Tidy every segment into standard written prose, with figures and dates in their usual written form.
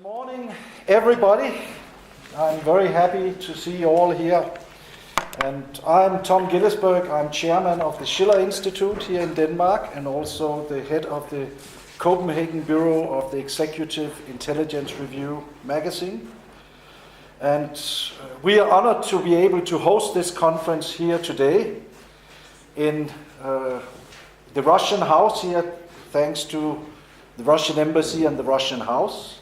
Good morning, everybody. I'm very happy to see you all here. And I'm Tom Gillesberg. I'm chairman of the Schiller Institute here in Denmark and also the head of the Copenhagen Bureau of the Executive Intelligence Review magazine. And we are honored to be able to host this conference here today in the Russian House here, thanks to the Russian Embassy and the Russian House.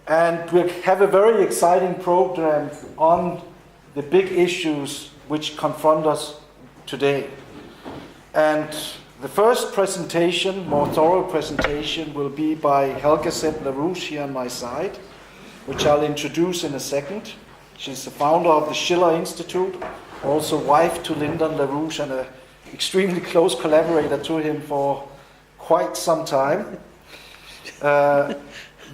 And we have a very exciting program on the big issues which confront us today. And the first presentation, more thorough presentation, will be by Helga Zeep-Larouche here on my side, which I'll introduce in a second. She's the founder of the Schiller Institute, also wife to Lyndon LaRouche and an extremely close collaborator to him for quite some time.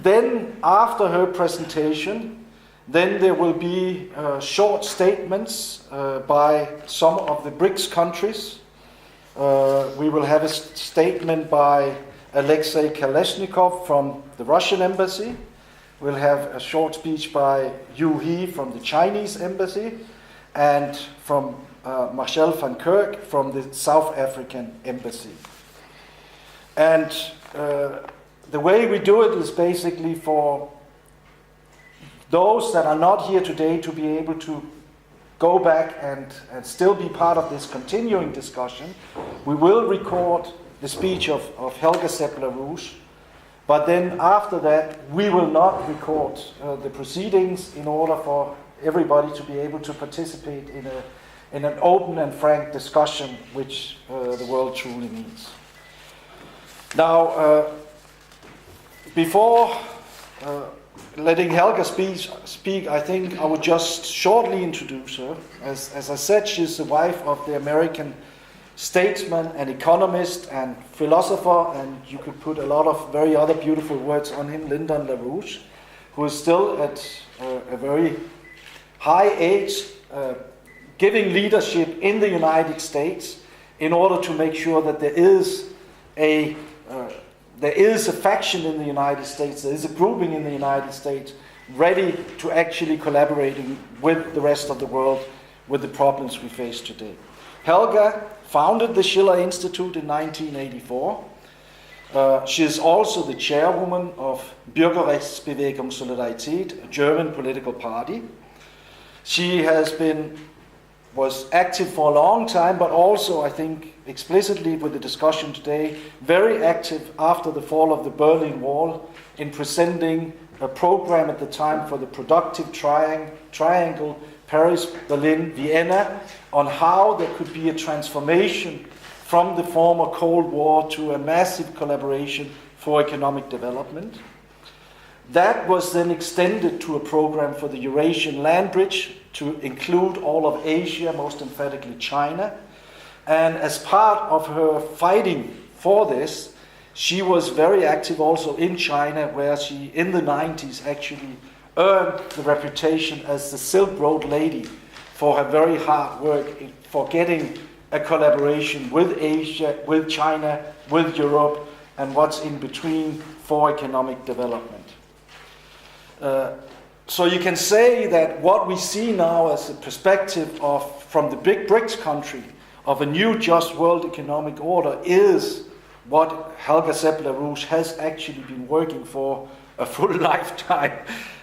Then, after her presentation, then there will be short statements by some of the BRICS countries. We will have a statement by Alexei Kalashnikov from the Russian Embassy. We'll have a short speech by Yu He from the Chinese Embassy and from Marcel van Kirk from the South African Embassy. And the way we do it is basically for those that are not here today to be able to go back and still be part of this continuing discussion. We will record the speech of Helga Zeep-Larouche, but then after that we will not record the proceedings in order for everybody to be able to participate in an open and frank discussion which the world truly needs. Now, before letting Helga speak, I think I would just shortly introduce her. As I said, she's the wife of the American statesman and economist and philosopher, and you could put a lot of very other beautiful words on him, Lyndon LaRouche, who is still at a very high age giving leadership in the United States in order to make sure that there is a faction in the United States, there is a grouping in the United States ready to actually collaborating with the rest of the world with the problems we face today. Helga founded the Schiller Institute in 1984. She is also the chairwoman of Bürgerrechtsbewegung Solidarität, a German political party. She was active for a long time, but also, I think, explicitly with the discussion today, very active after the fall of the Berlin Wall in presenting a program at the time for the productive triangle, Paris, Berlin, Vienna, on how there could be a transformation from the former Cold War to a massive collaboration for economic development. That was then extended to a program for the Eurasian land bridge to include all of Asia, most emphatically China. And as part of her fighting for this, she was very active also in China, where she, in the 90s, actually earned the reputation as the Silk Road Lady for her very hard work for getting a collaboration with Asia, with China, with Europe, and what's in between for economic development. So you can say that what we see now as a perspective from the big BRICS country of a new just world economic order is what Helga Zeep-Larouche has actually been working for a full lifetime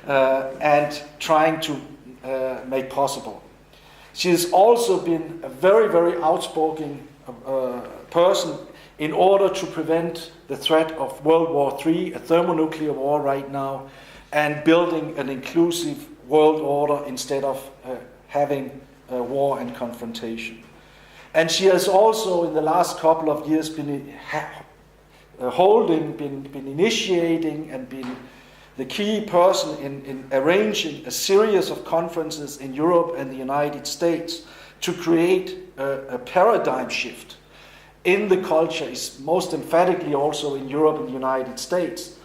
and trying to make possible. She has also been a very, very outspoken person in order to prevent the threat of World War III, a thermonuclear war right now, and building an inclusive world order instead of having war and confrontation. And she has also, in the last couple of years, been initiating and been the key person in arranging a series of conferences in Europe and the United States to create a paradigm shift in the culture, most emphatically also in Europe and the United States,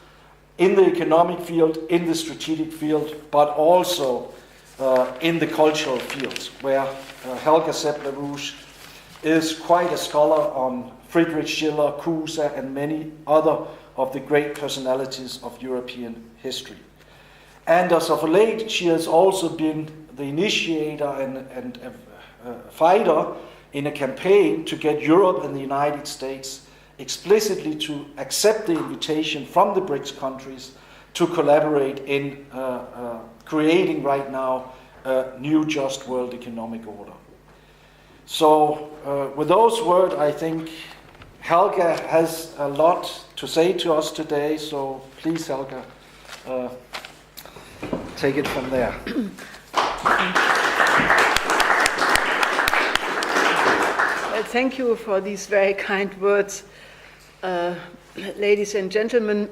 in the economic field, in the strategic field, but also in the cultural fields, where Helga Zeep-Larouche is quite a scholar on Friedrich Schiller, Cusa, and many other of the great personalities of European history. And as of late, she has also been the initiator and a fighter in a campaign to get Europe and the United States explicitly to accept the invitation from the BRICS countries to collaborate in creating right now a new just world economic order. So with those words, I think Helga has a lot to say to us today, so please, Helga, take it from there. Thank you for these very kind words, ladies and gentlemen.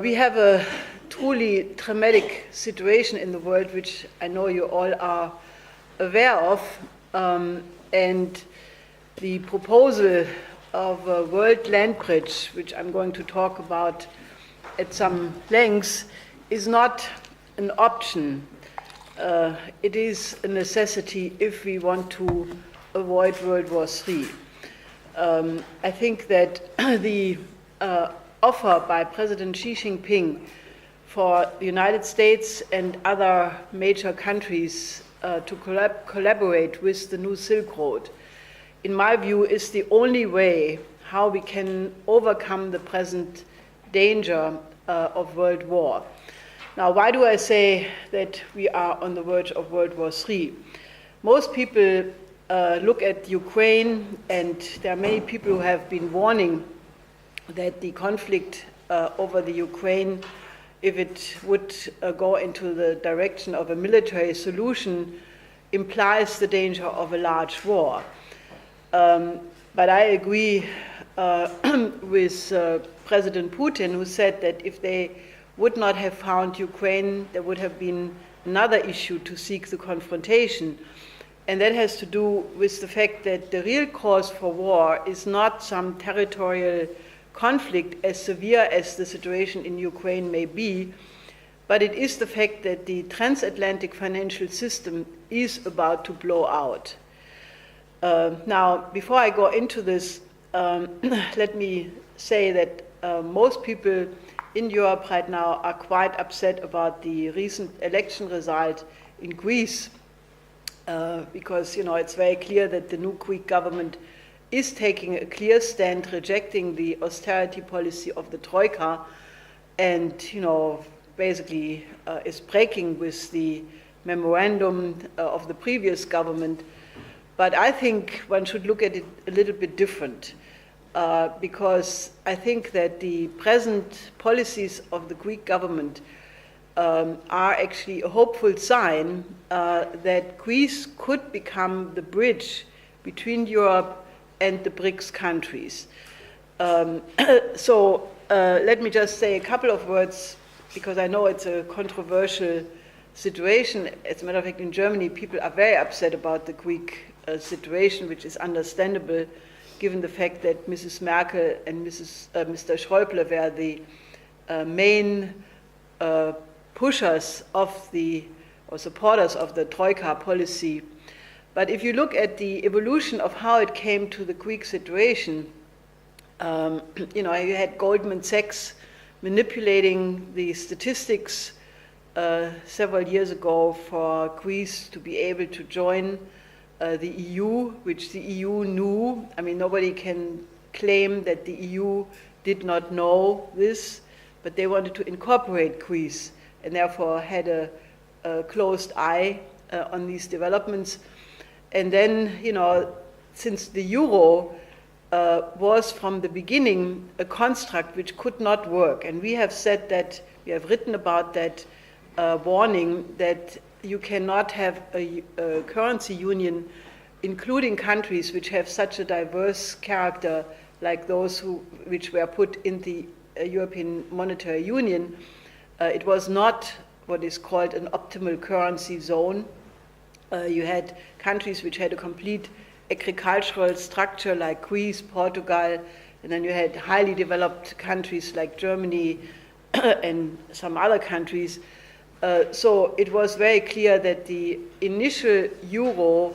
We have a truly dramatic situation in the world, which I know you all are aware of, and the proposal of a world land bridge, which I'm going to talk about at some length, is not an option. It is a necessity if we want to avoid World War III. I think that the offer by President Xi Jinping for the United States and other major countries to collaborate with the new Silk Road, in my view, is the only way how we can overcome the present danger of World War. Now, why do I say that we are on the verge of World War III? Most people look at Ukraine, and there are many people who have been warning that the conflict over the Ukraine, if it would go into the direction of a military solution, implies the danger of a large war. But I agree with President Putin, who said that if they would not have found Ukraine, there would have been another issue to seek the confrontation. And that has to do with the fact that the real cause for war is not some territorial conflict as severe as the situation in Ukraine may be, but it is the fact that the transatlantic financial system is about to blow out. Now, before I go into this, let me say that most people in Europe right now are quite upset about the recent election result in Greece, because it's very clear that the new Greek government is taking a clear stand, rejecting the austerity policy of the Troika, and basically is breaking with the memorandum of the previous government. But I think one should look at it a little bit different, because I think that the present policies of the Greek government are actually a hopeful sign that Greece could become the bridge between Europe and the BRICS countries. So let me just say a couple of words, because I know it's a controversial situation. As a matter of fact, in Germany, people are very upset about the Greek situation, which is understandable, given the fact that Mrs. Merkel and Mr. Schäuble were the main pushers of or supporters of the Troika policy. But if you look at the evolution of how it came to the Greek situation, you had Goldman Sachs manipulating the statistics several years ago for Greece to be able to join the EU, which the EU knew. I mean, nobody can claim that the EU did not know this, but they wanted to incorporate Greece and therefore had a closed eye on these developments. And then, since the euro was from the beginning a construct which could not work, and we have said that, we have written about that, warning that you cannot have a currency union including countries which have such a diverse character like those which were put in the European Monetary Union. It was not what is called an optimal currency zone. You had countries which had a complete agricultural structure like Greece, Portugal, and then you had highly developed countries like Germany and some other countries. So it was very clear that the initial euro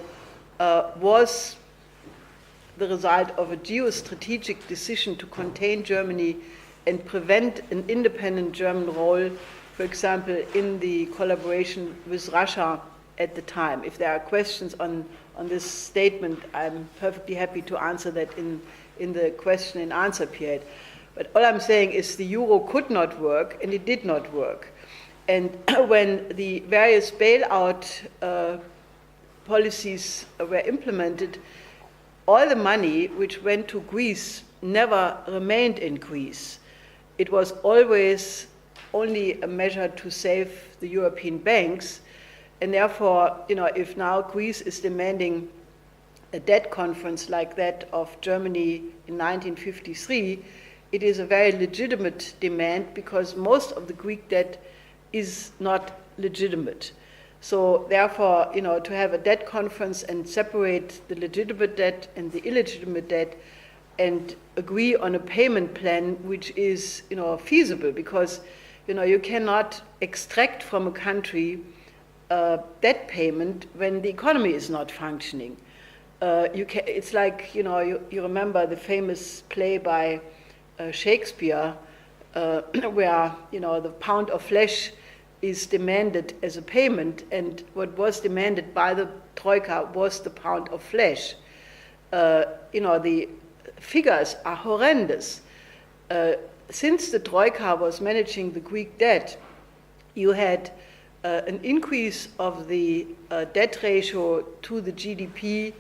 was the result of a geostrategic decision to contain Germany and prevent an independent German role, for example, in the collaboration with Russia at the time. If there are questions on this statement, I'm perfectly happy to answer that in the question and answer period. But all I'm saying is the euro could not work, and it did not work. And when the various bailout policies were implemented, all the money which went to Greece never remained in Greece. It was always only a measure to save the European banks, and therefore, if now Greece is demanding a debt conference like that of Germany in 1953, it is a very legitimate demand because most of the Greek debt is not legitimate. So therefore, to have a debt conference and separate the legitimate debt and the illegitimate debt and agree on a payment plan which is, feasible, because, you cannot extract from a country debt payment when the economy is not functioning. It's like, you remember the famous play by Shakespeare, where, the pound of flesh is demanded as a payment, and what was demanded by the Troika was the pound of flesh. The figures are horrendous. Since the Troika was managing the Greek debt, you had an increase of the debt ratio to the GDP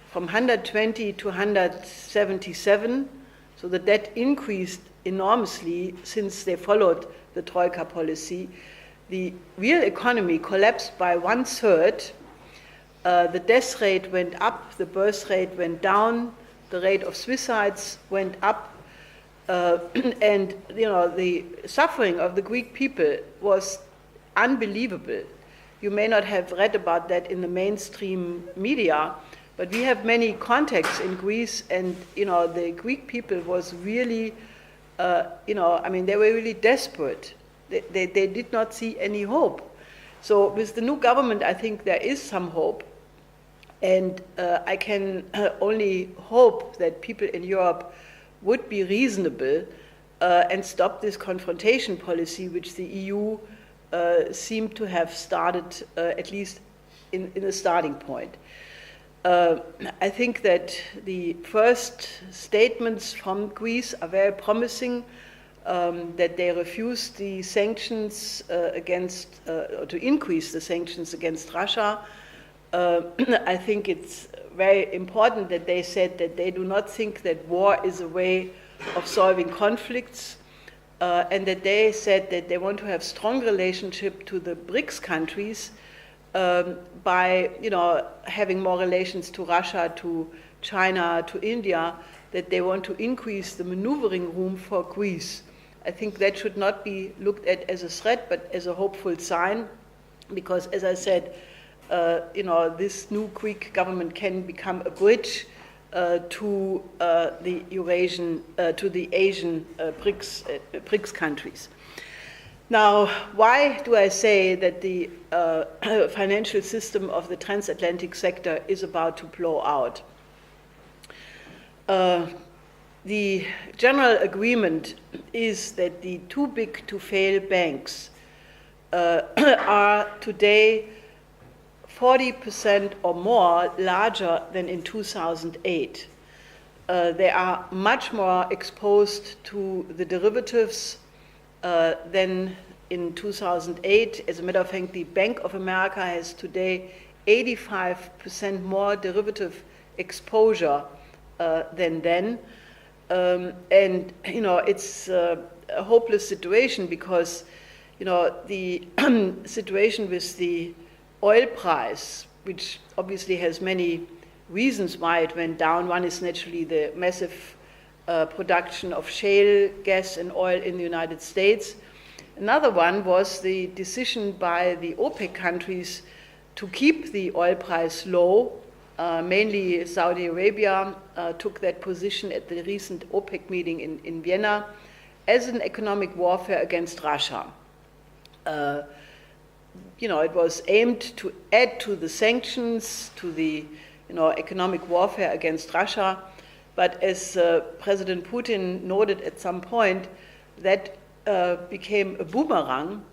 from 120 to 177. So the debt increased enormously since they followed the Troika policy. The real economy collapsed by 1/3. The death rate went up, the birth rate went down, the rate of suicides went up, and the suffering of the Greek people was unbelievable. You may not have read about that in the mainstream media, but we have many contacts in Greece, and the Greek people was really, they were really desperate. They did not see any hope. So with the new government, I think there is some hope. And I can only hope that people in Europe would be reasonable and stop this confrontation policy, which the EU seemed to have started, at least in a starting point. I think that the first statements from Greece are very promising. That they refused the sanctions or to increase the sanctions against Russia. I think it's very important that they said that they do not think that war is a way of solving conflicts, and that they said that they want to have strong relationship to the BRICS countries by having more relations to Russia, to China, to India, that they want to increase the maneuvering room for Greece. I think that should not be looked at as a threat, but as a hopeful sign, because, as I said, this new Greek government can become a bridge to the Asian BRICS countries. Now, why do I say that the financial system of the transatlantic sector is about to blow out? The general agreement is that the too big to fail banks are today 40% or more larger than in 2008. They are much more exposed to the derivatives than in 2008. As a matter of fact, the Bank of America has today 85% more derivative exposure than then. And it's a hopeless situation because the situation with the oil price, which obviously has many reasons why it went down. One is naturally the massive production of shale gas and oil in the United States. Another one was the decision by the OPEC countries to keep the oil price low. Mainly Saudi Arabia took that position at the recent OPEC meeting in Vienna as an economic warfare against Russia. It was aimed to add to the sanctions, to the economic warfare against Russia. But as President Putin noted at some point, that became a boomerang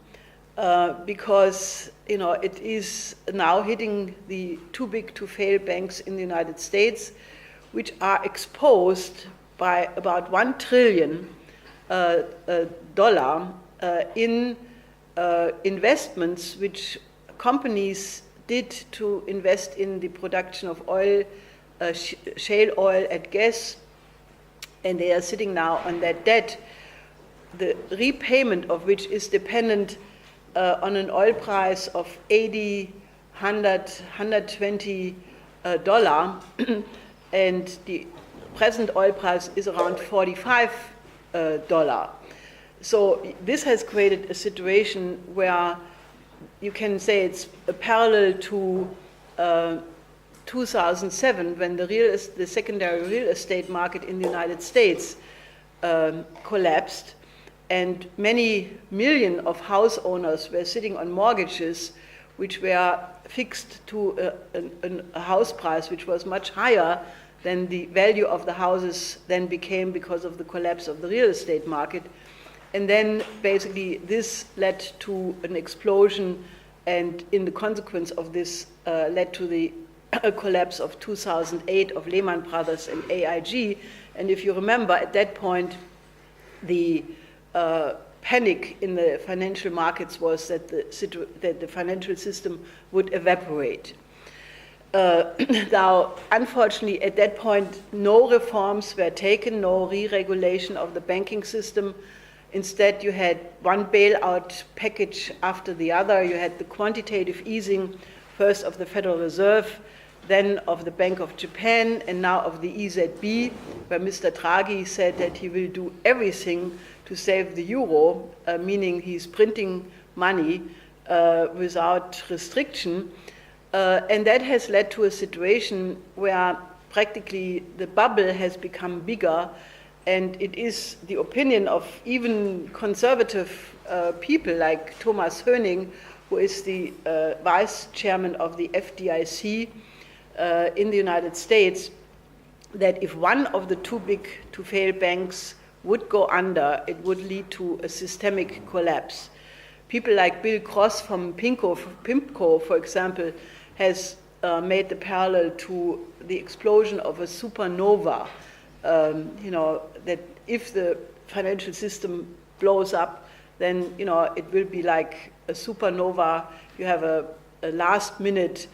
because it is now hitting the too big to fail banks in the United States, which are exposed by about $1 trillion in investments which companies did to invest in the production of oil, shale oil and gas, and they are sitting now on that debt, the repayment of which is dependent on an oil price of $80, $100, $120 and the present oil price is around $45. So this has created a situation where you can say it's a parallel to 2007 when the secondary real estate market in the United States collapsed, and many million of house owners were sitting on mortgages which were fixed to a house price which was much higher than the value of the houses then became because of the collapse of the real estate market. And then basically this led to an explosion, and in the consequence of this led to the collapse of 2008 of Lehman Brothers and AIG. And if you remember, at that point, the panic in the financial markets was that the financial system would evaporate. Now, unfortunately, at that point, no reforms were taken, no re-regulation of the banking system. Instead, you had one bailout package after the other. You had the quantitative easing, first of the Federal Reserve, then of the Bank of Japan, and now of the EZB, where Mr. Draghi said that he will do everything to save the euro, meaning he's printing money without restriction. And that has led to a situation where practically the bubble has become bigger, and it is the opinion of even conservative people like Thomas Höning, who is the vice chairman of the FDIC in the United States, that if one of the too big to fail banks would go under, it would lead to a systemic collapse. People like Bill Cross from PIMCO, for example, has made the parallel to the explosion of a supernova. That if the financial system blows up, then it will be like a supernova. You have a last minute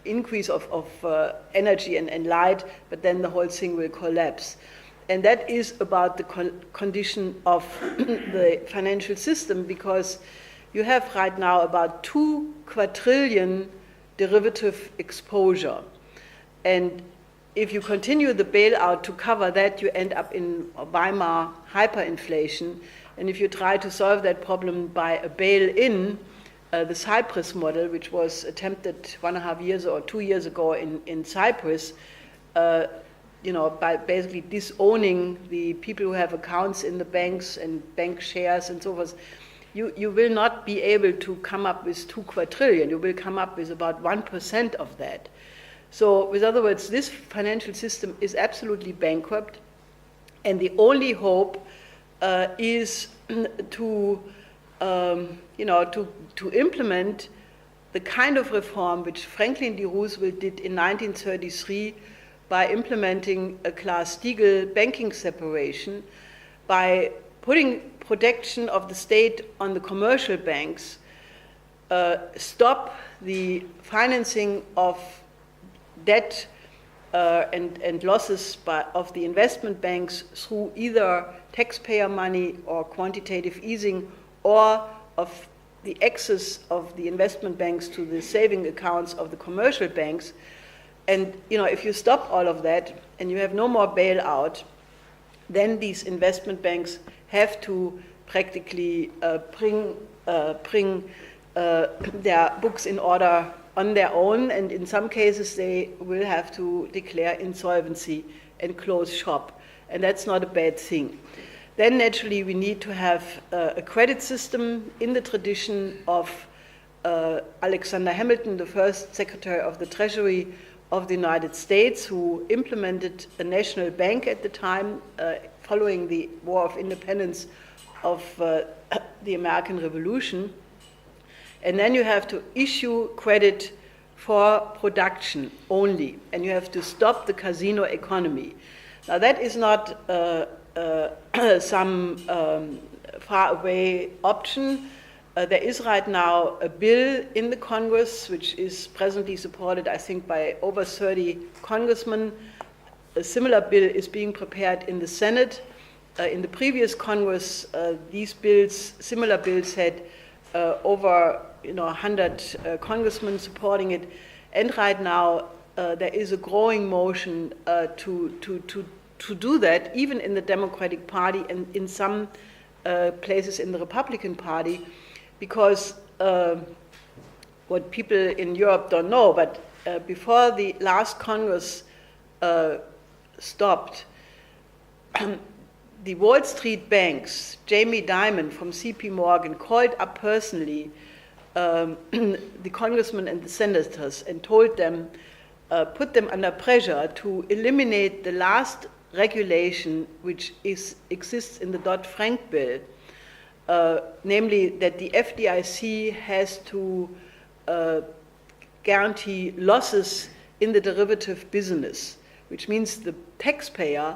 increase of energy and light, but then the whole thing will collapse. And that is about the condition of the financial system, because you have right now about 2 quadrillion derivative exposure. And if you continue the bailout to cover that, you end up in Weimar hyperinflation. And if you try to solve that problem by a bail-in, the Cyprus model, which was attempted 1.5 years or 2 years ago in Cyprus, by basically disowning the people who have accounts in the banks and bank shares and so forth, you will not be able to come up with 2 quadrillion. You will come up with about 1% of that. So, with other words, this financial system is absolutely bankrupt, and the only hope is to implement the kind of reform which Franklin D. Roosevelt did in 1933 by implementing a Glass-Steagall banking separation, by putting protection of the state on the commercial banks, stop the financing of debt and losses of the investment banks through either taxpayer money or quantitative easing, or of the access of the investment banks to the saving accounts of the commercial banks. And if you stop all of that and you have no more bailout, then these investment banks have to practically bring their books in order on their own, and in some cases they will have to declare insolvency and close shop, and that's not a bad thing. Then naturally we need to have a credit system in the tradition of Alexander Hamilton, the first Secretary of the Treasury, of the United States, who implemented a national bank at the time, following the War of Independence of the American Revolution. And then you have to issue credit for production only, and you have to stop the casino economy. Now that is not some far-away option. There is right now a bill in the Congress which is presently supported, I think, by over 30 congressmen. A similar bill is being prepared in the Senate. In the previous Congress, similar bills had over 100 congressmen supporting it. And right now, there is a growing motion to do that, even in the Democratic Party and in some places in the Republican Party. Because what people in Europe don't know, but before the last Congress stopped, the Wall Street banks, Jamie Dimon from CP Morgan, called up personally the congressmen and the senators and told them, put them under pressure to eliminate the last regulation which exists in the Dodd-Frank bill, namely that the FDIC has to guarantee losses in the derivative business, which means the taxpayer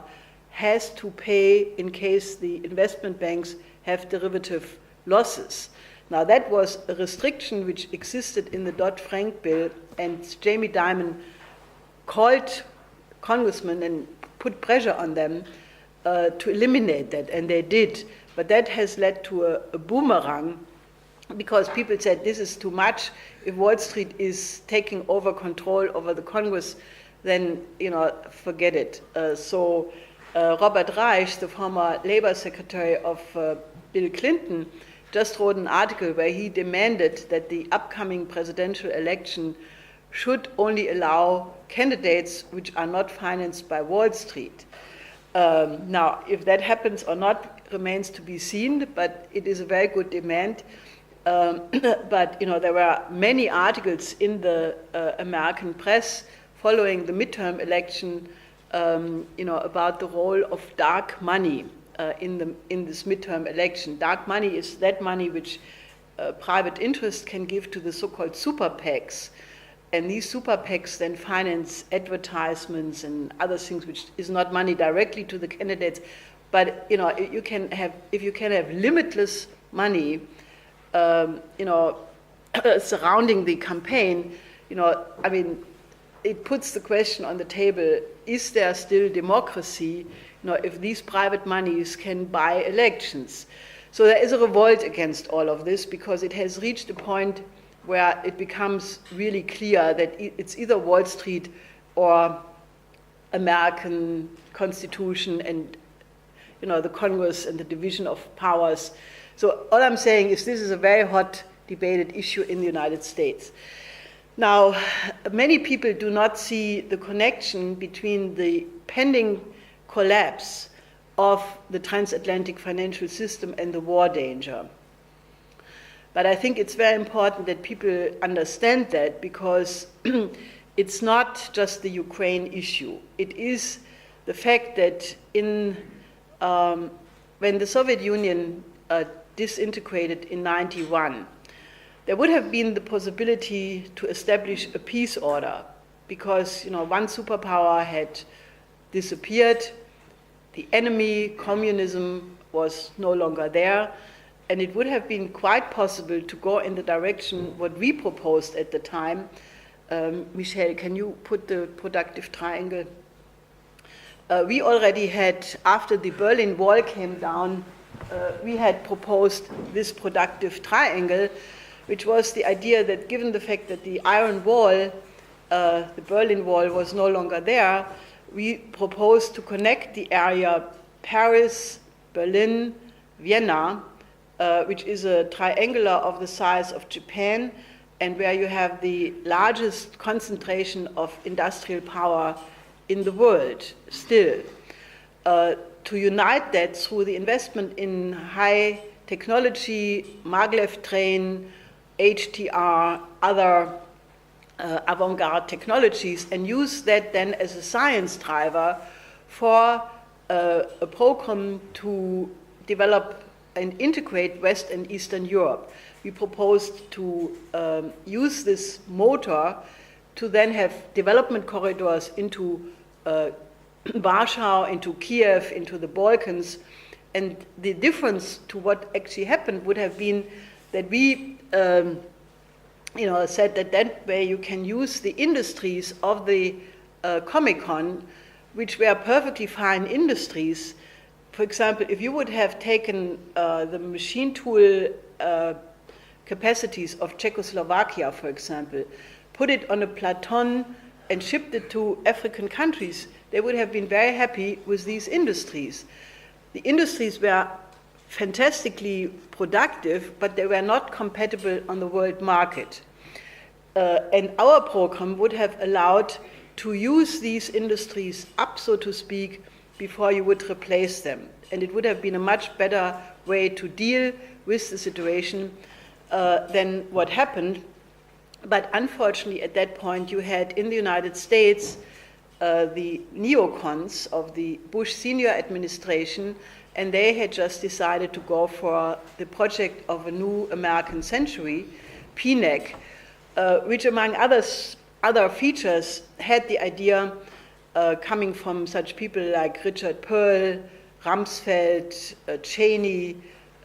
has to pay in case the investment banks have derivative losses. Now that was a restriction which existed in the Dodd-Frank bill, and Jamie Dimon called congressmen and put pressure on them to eliminate that, and they did. But that has led to a boomerang, because people said this is too much. If Wall Street is taking over control over the Congress, then forget it. So Robert Reich, the former Labor Secretary of Bill Clinton, just wrote an article where he demanded that the upcoming presidential election should only allow candidates which are not financed by Wall Street. Now, if that happens or not remains to be seen, but it is a very good demand. But there were many articles in the American press following the midterm election, about the role of dark money in this midterm election. Dark money is that money which private interest can give to the so-called super PACs. And these super PACs then finance advertisements and other things, which is not money directly to the candidates. But if you can have limitless money, surrounding the campaign, it puts the question on the table: is there still democracy? If these private monies can buy elections. So there is a revolt against all of this, because it has reached a point where it becomes really clear that it's either Wall Street or American Constitution and the Congress and the division of powers. So all I'm saying is this is a very hot debated issue in the United States. Now, many people do not see the connection between the pending collapse of the transatlantic financial system and the war danger. But I think it's very important that people understand that, because it's not just the Ukraine issue. It is the fact that when the Soviet Union disintegrated in 1991, there would have been the possibility to establish a peace order, because one superpower had disappeared, the enemy, communism, was no longer there, and it would have been quite possible to go in the direction what we proposed at the time. Michelle, can you put the productive triangle? We already had, after the Berlin Wall came down, we had proposed this productive triangle, which was the idea that, given the fact that the Iron Wall, the Berlin Wall, was no longer there, we proposed to connect the area Paris, Berlin, Vienna, which is a triangular of the size of Japan, and where you have the largest concentration of industrial power in the world still. To unite that through the investment in high technology, maglev train, HTR, other avant-garde technologies and use that then as a science driver for a program to develop and integrate West and Eastern Europe. We proposed to use this motor to then have development corridors into Warsaw, into Kiev, into the Balkans. And the difference to what actually happened would have been that we said that way you can use the industries of the Comic-Con, which were perfectly fine industries. For example, if you would have taken the machine tool capacities of Czechoslovakia, for example, put it on a plateau and shipped it to African countries, they would have been very happy with these industries. The industries were fantastically productive, but they were not compatible on the world market. And our program would have allowed to use these industries up, so to speak, before you would replace them. And it would have been a much better way to deal with the situation than what happened. But unfortunately, at that point, you had in the United States the neocons of the Bush senior administration, and they had just decided to go for the project of a new American century, PNAC, which among other features had the idea coming from such people like Richard Pearl, Rumsfeld, Cheney,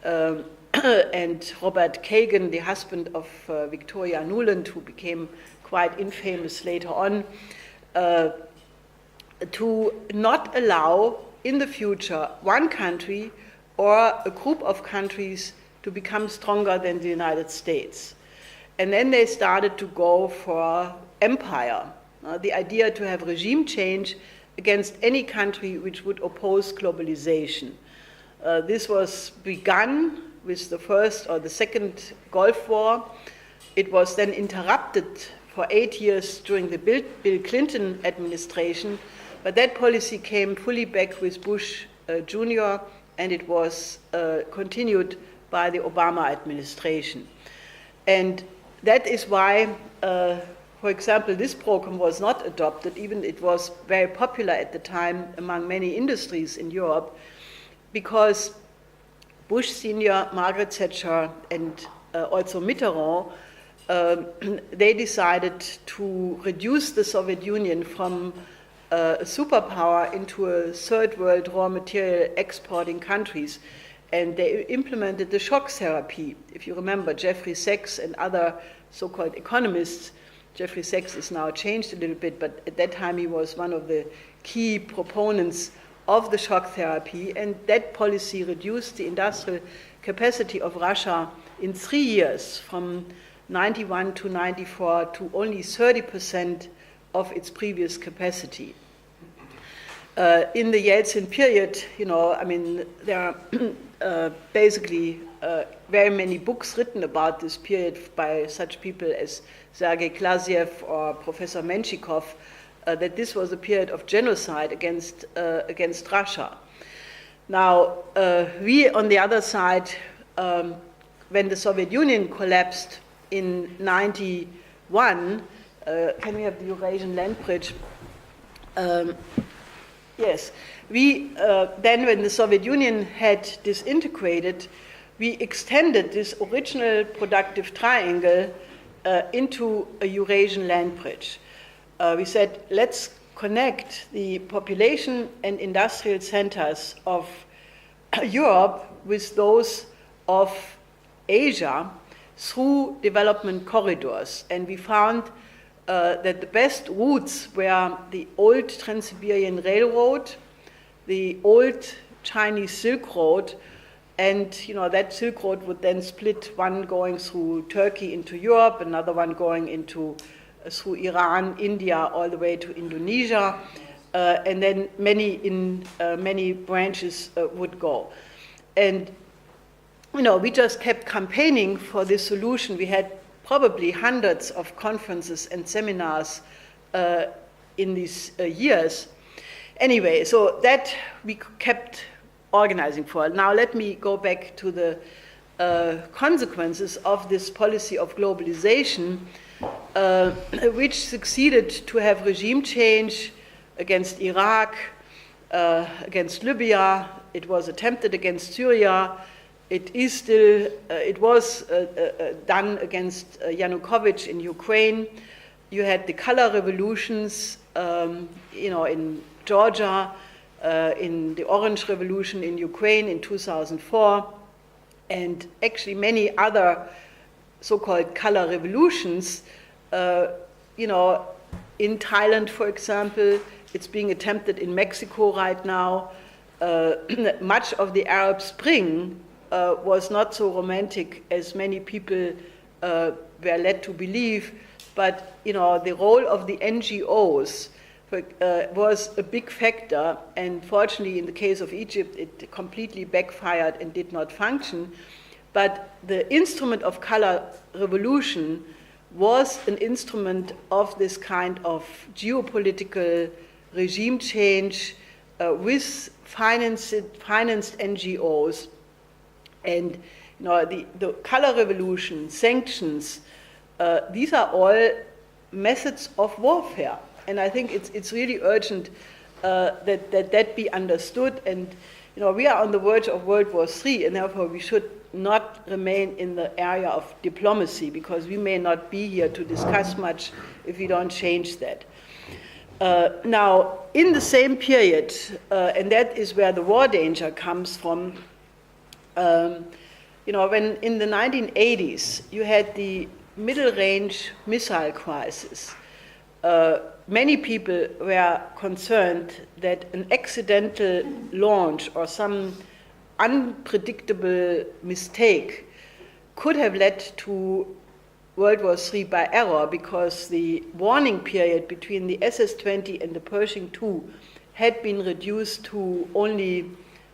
and Robert Kagan, the husband of Victoria Nuland, who became quite infamous later on, to not allow in the future one country or a group of countries to become stronger than the United States. And then they started to go for empire, the idea to have regime change against any country which would oppose globalization. This was begun with the first or the second Gulf War. It was then interrupted for 8 years during the Bill Clinton administration, but that policy came fully back with Bush Jr., and it was continued by the Obama administration. And that is why, for example, this program was not adopted, even it was very popular at the time among many industries in Europe, because Bush Senior, Margaret Thatcher, and also Mitterrand, they decided to reduce the Soviet Union from a superpower into a third world raw material exporting countries. And they implemented the shock therapy. If you remember, Jeffrey Sachs and other so-called economists, Jeffrey Sachs is now changed a little bit, but at that time he was one of the key proponents of the shock therapy, and that policy reduced the industrial capacity of Russia in 3 years, from 91 to 94 to only 30% of its previous capacity. In the Yeltsin period, there are basically very many books written about this period by such people as Sergei Glaziev or Professor Menshikov, that this was a period of genocide against Russia. Now, we on the other side, when the Soviet Union collapsed in 91, can we have the Eurasian land bridge? Yes. We then, when the Soviet Union had disintegrated, we extended this original productive triangle into a Eurasian land bridge. We said, let's connect the population and industrial centers of Europe with those of Asia through development corridors. And we found that the best routes were the old Trans-Siberian Railroad, the old Chinese Silk Road, and that Silk Road would then split, one going through Turkey into Europe, another one going through Iran, India, all the way to Indonesia, and then many branches would go. And we just kept campaigning for this solution. We had probably hundreds of conferences and seminars in these years. Anyway, so that we kept organizing for. Now let me go back to the consequences of this policy of globalization. which succeeded to have regime change against Iraq, against Libya. It was attempted against Syria. It is still, it was done against Yanukovych in Ukraine. You had the color revolutions, in Georgia, in the Orange Revolution in Ukraine in 2004, and actually many other so-called color revolutions. In Thailand, for example, it's being attempted in Mexico right now. Much of the Arab Spring was not so romantic as many people were led to believe, but the role of the NGOs was a big factor, and fortunately in the case of Egypt it completely backfired and did not function. But the instrument of color revolution was an instrument of this kind of geopolitical regime change with financed NGOs. And the color revolution, sanctions, these are all methods of warfare. And I think it's really urgent that be understood. And we are on the verge of World War III, and therefore we should not remain in the area of diplomacy, because we may not be here to discuss much if we don't change that. Now, in the same period, and that is where the war danger comes from, when in the 1980s you had the middle-range missile crisis, many people were concerned that an accidental launch or some unpredictable mistake could have led to World War III by error, because the warning period between the SS-20 and the Pershing II had been reduced to only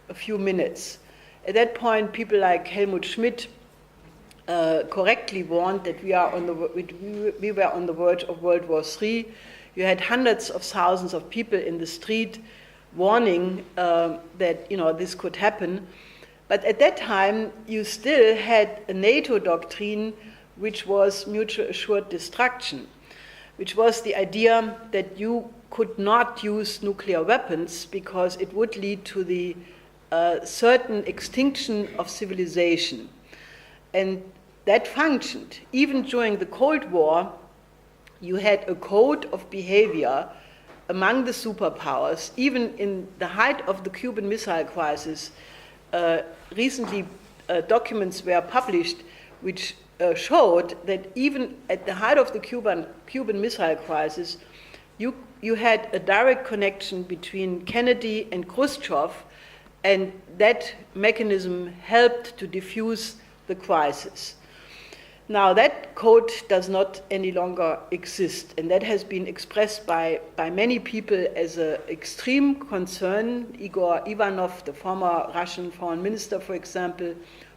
a few minutes. At that point, people like Helmut Schmidt correctly warned that we were on the verge of World War III. You had hundreds of thousands of people in the street warning that this could happen. But at that time, you still had a NATO doctrine which was mutual assured destruction, which was the idea that you could not use nuclear weapons because it would lead to the certain extinction of civilization. And that functioned. Even during the Cold War, you had a code of behavior among the superpowers. Even in the height of the Cuban Missile Crisis, recently documents were published which showed that even at the height of the Cuban Missile Crisis, you had a direct connection between Kennedy and Khrushchev, and that mechanism helped to diffuse the crisis. Now, that code does not any longer exist, and that has been expressed by many people as an extreme concern. Igor Ivanov, the former Russian foreign minister, for example,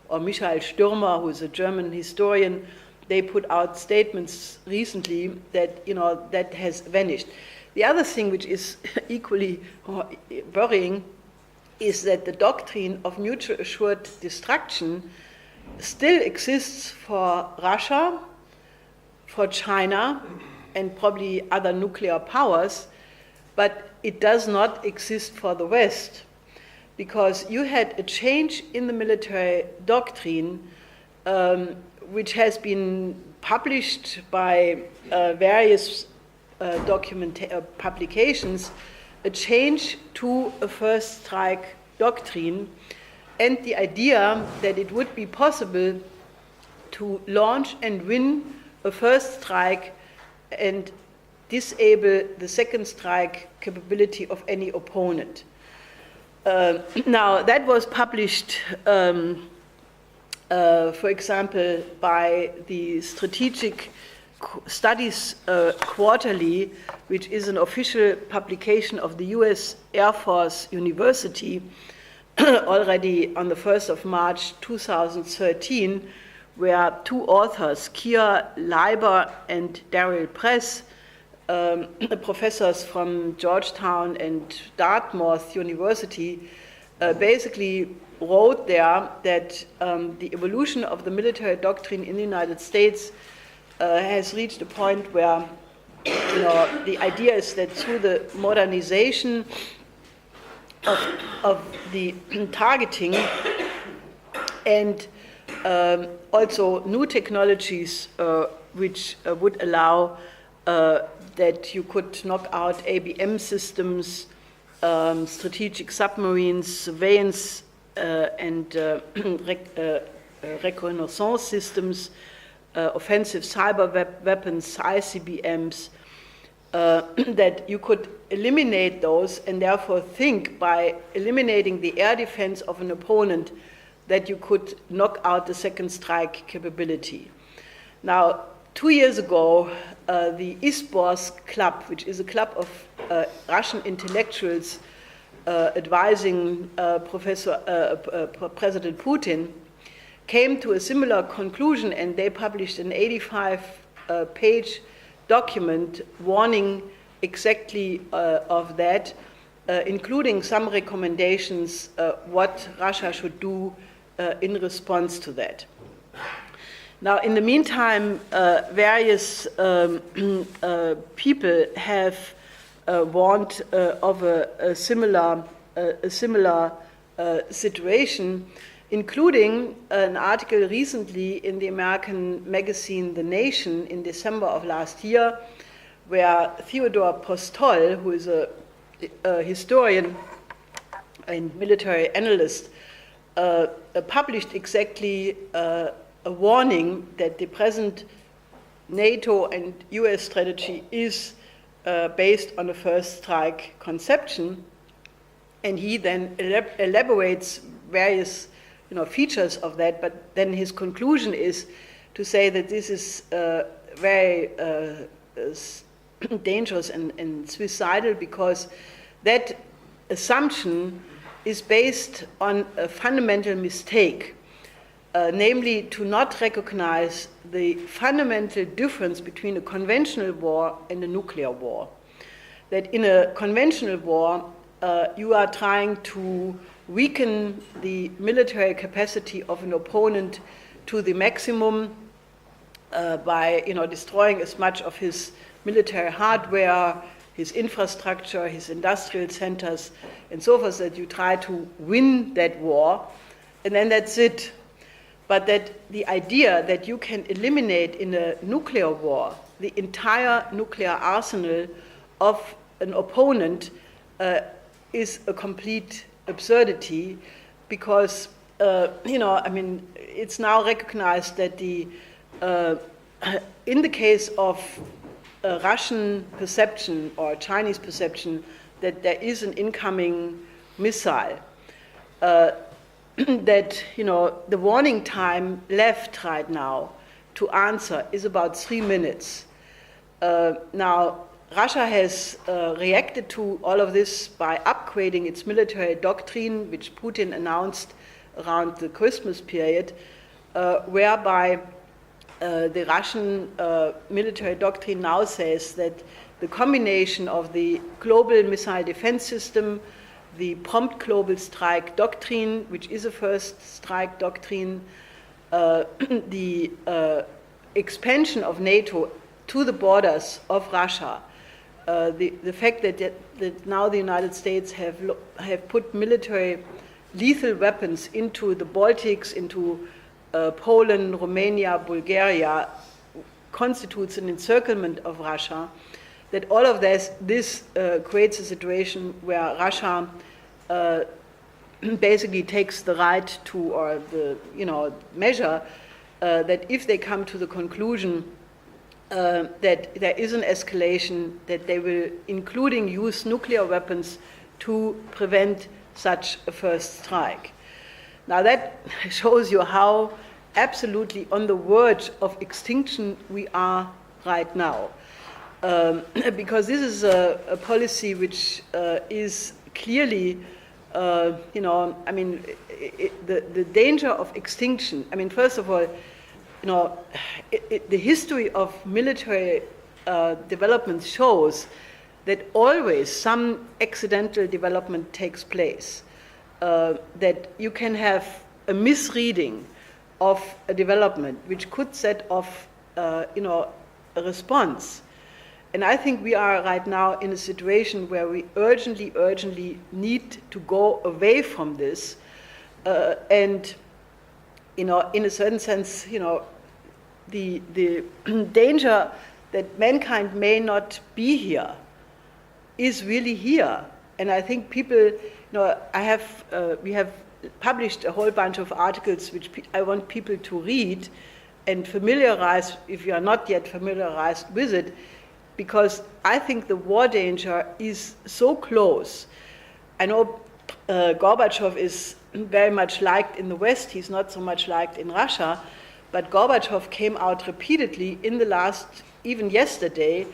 or Michael Stürmer, who is a German historian, they put out statements recently that that has vanished. The other thing which is equally worrying is that the doctrine of mutual assured destruction still exists for Russia, for China, and probably other nuclear powers, but it does not exist for the West, because you had a change in the military doctrine, which has been published by various publications, a change to a first strike doctrine, and the idea that it would be possible to launch and win a first strike and disable the second strike capability of any opponent. Now, that was published, for example, by the Strategic Studies Quarterly, which is an official publication of the US Air Force University, already on the 1st of March 2013, where two authors, Keir Leiber and Daryl Press, professors from Georgetown and Dartmouth University, basically wrote there that the evolution of the military doctrine in the United States has reached a point where, the idea is that through the modernization of the targeting and also new technologies which would allow that you could knock out ABM systems, strategic submarines, surveillance and reconnaissance systems, offensive cyber weapons, ICBMs, that you could eliminate those and therefore think by eliminating the air defense of an opponent that you could knock out the second strike capability. Now, 2 years ago, the ISBORS Club, which is a club of Russian intellectuals advising President Putin, came to a similar conclusion, and they published an 85-page document warning exactly of that, including some recommendations what Russia should do in response to that. Now, in the meantime, various people have warned of a similar situation, including an article recently in the American magazine The Nation in December of last year, where Theodore Postol, who is a historian and military analyst, published exactly a warning that the present NATO and US strategy is based on a first strike conception, and he then elaborates various features of that, but then his conclusion is to say that this is very dangerous and suicidal, because that assumption is based on a fundamental mistake, namely to not recognize the fundamental difference between a conventional war and a nuclear war. That in a conventional war, you are trying to weaken the military capacity of an opponent to the maximum by destroying as much of his military hardware, his infrastructure, his industrial centers, and so forth, that you try to win that war, and then that's it. But that the idea that you can eliminate in a nuclear war the entire nuclear arsenal of an opponent is a complete absurdity, because it's now recognized that in the case of Russian perception or Chinese perception that there is an incoming missile, that the warning time left right now to answer is about 3 minutes. Now, Russia has reacted to all of this by upgrading its military doctrine, which Putin announced around the Christmas period, whereby the Russian military doctrine now says that the combination of the global missile defense system, the prompt global strike doctrine, which is a first strike doctrine, the expansion of NATO to the borders of Russia, the fact that now the United States have put military lethal weapons into the Baltics, into Poland, Romania, Bulgaria, constitutes an encirclement of Russia, that all of this creates a situation where Russia basically takes the right to, or the measure that if they come to the conclusion that there is an escalation, that they will, including use nuclear weapons to prevent such a first strike. Now that shows you how absolutely on the verge of extinction we are right now. Because this is a policy which is clearly, the danger of extinction. First of all, the history of military development shows that always some accidental development takes place, that you can have a misreading of a development which could set off a response. And I think we are right now in a situation where we urgently need to go away from this. And, in a certain sense, the danger that mankind may not be here is really here. And I think people, we have published a whole bunch of articles which I want people to read and familiarize, if you are not yet familiarized with it, because I think the war danger is so close. I know Gorbachev is very much liked in the West, he's not so much liked in Russia, but Gorbachev came out repeatedly in the last, even yesterday,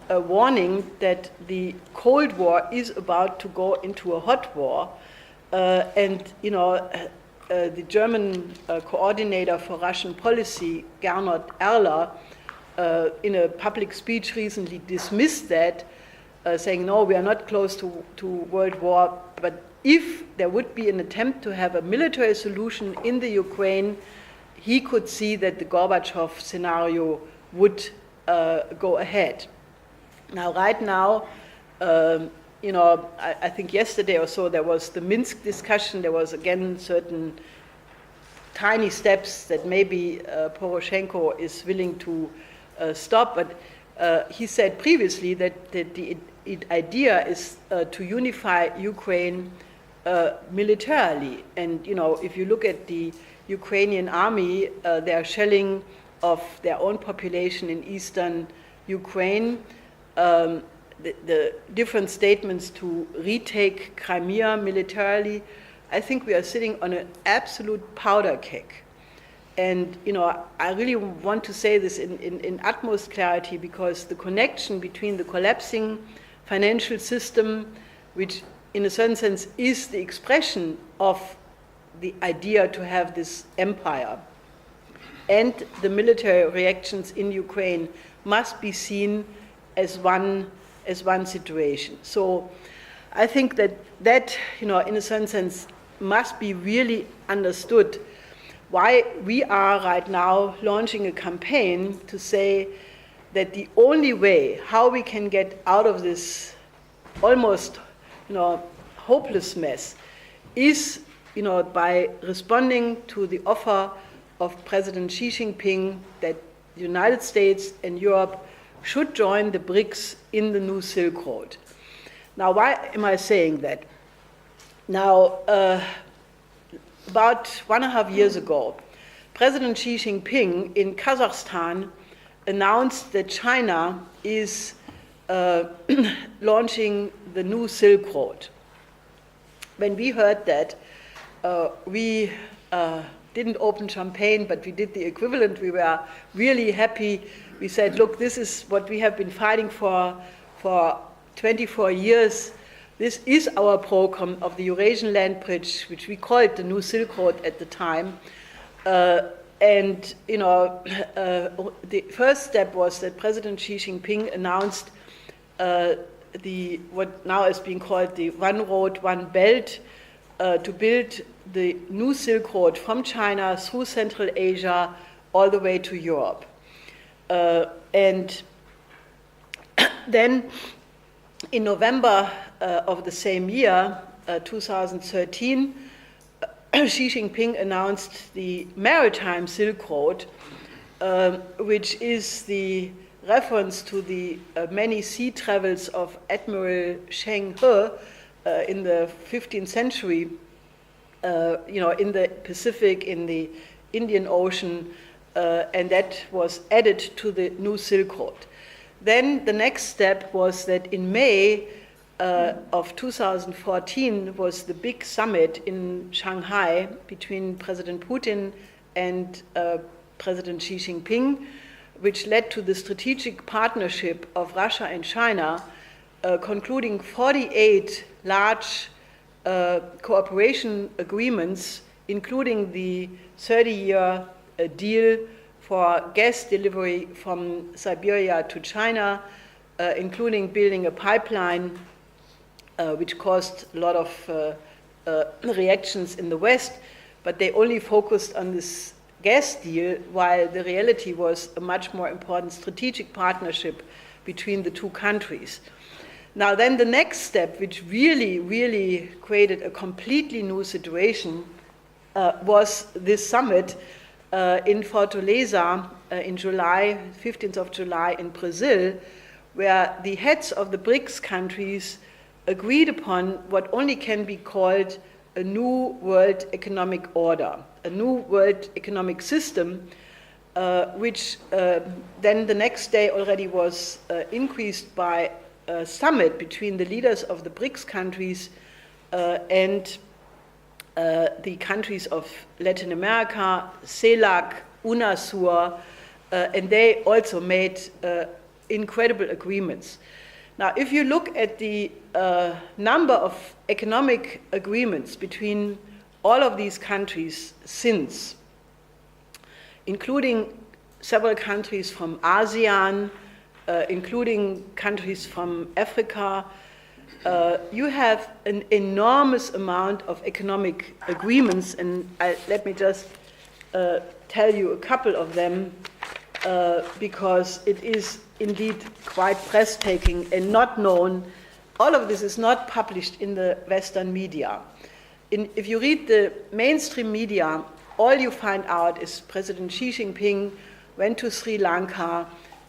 warning that the Cold War is about to go into a hot war. The German coordinator for Russian policy, Gernot Erler, in a public speech recently dismissed that, saying, no, we are not close to world war, but if there would be an attempt to have a military solution in the Ukraine, he could see that the Gorbachev scenario would go ahead. Now, right now, I think yesterday or so there was the Minsk discussion. There was again certain tiny steps that maybe Poroshenko is willing to stop, but he said previously that the idea is to unify Ukraine militarily. And if you look at the Ukrainian army, they are shelling of their own population in eastern Ukraine. The different statements to retake Crimea militarily, I think we are sitting on an absolute powder keg. And I really want to say this in utmost clarity, because the connection between the collapsing financial system, which in a certain sense is the expression of the idea to have this empire, and the military reactions in Ukraine must be seen as one situation. So I think that in a certain sense must be really understood, why we are right now launching a campaign to say that the only way how we can get out of this almost hopeless mess is by responding to the offer of President Xi Jinping that the United States and Europe should join the BRICS in the new Silk Road. Now, why am I saying that? Now, about 1.5 years ago, President Xi Jinping in Kazakhstan announced that China is launching the new Silk Road. When we heard that, we didn't open champagne, but we did the equivalent. We were really happy. We said, look, this is what we have been fighting for 24 years. This is our program of the Eurasian Land Bridge, which we called the New Silk Road at the time. The first step was that President Xi Jinping announced what now is being called the One Road, One Belt, to build the new Silk Road from China through Central Asia all the way to Europe. And then in November of the same year, 2013, Xi Jinping announced the Maritime Silk Road, which is the reference to the many sea travels of Admiral Zheng He in the 15th century, in the Pacific, in the Indian Ocean, and that was added to the new Silk Road. Then the next step was that in May of 2014 was the big summit in Shanghai between President Putin and President Xi Jinping, which led to the strategic partnership of Russia and China, concluding 48 large cooperation agreements, including the 30-year deal for gas delivery from Siberia to China, including building a pipeline, which caused a lot of reactions in the West, but they only focused on this gas deal, while the reality was a much more important strategic partnership between the two countries. Now then the next step, which really created a completely new situation, was this summit in Fortaleza in July, 15th of July in Brazil, where the heads of the BRICS countries agreed upon what only can be called a new world economic order, a new world economic system, which then the next day already was increased by a summit between the leaders of the BRICS countries and the countries of Latin America, CELAC, UNASUR, and they also made incredible agreements. Now, if you look at the number of economic agreements between all of these countries since, including several countries from ASEAN, including countries from Africa, you have an enormous amount of economic agreements, and let me just tell you a couple of them, because it is indeed quite breathtaking and not known. All of this is not published in the Western media. If you read the mainstream media, all you find out is President Xi Jinping went to Sri Lanka,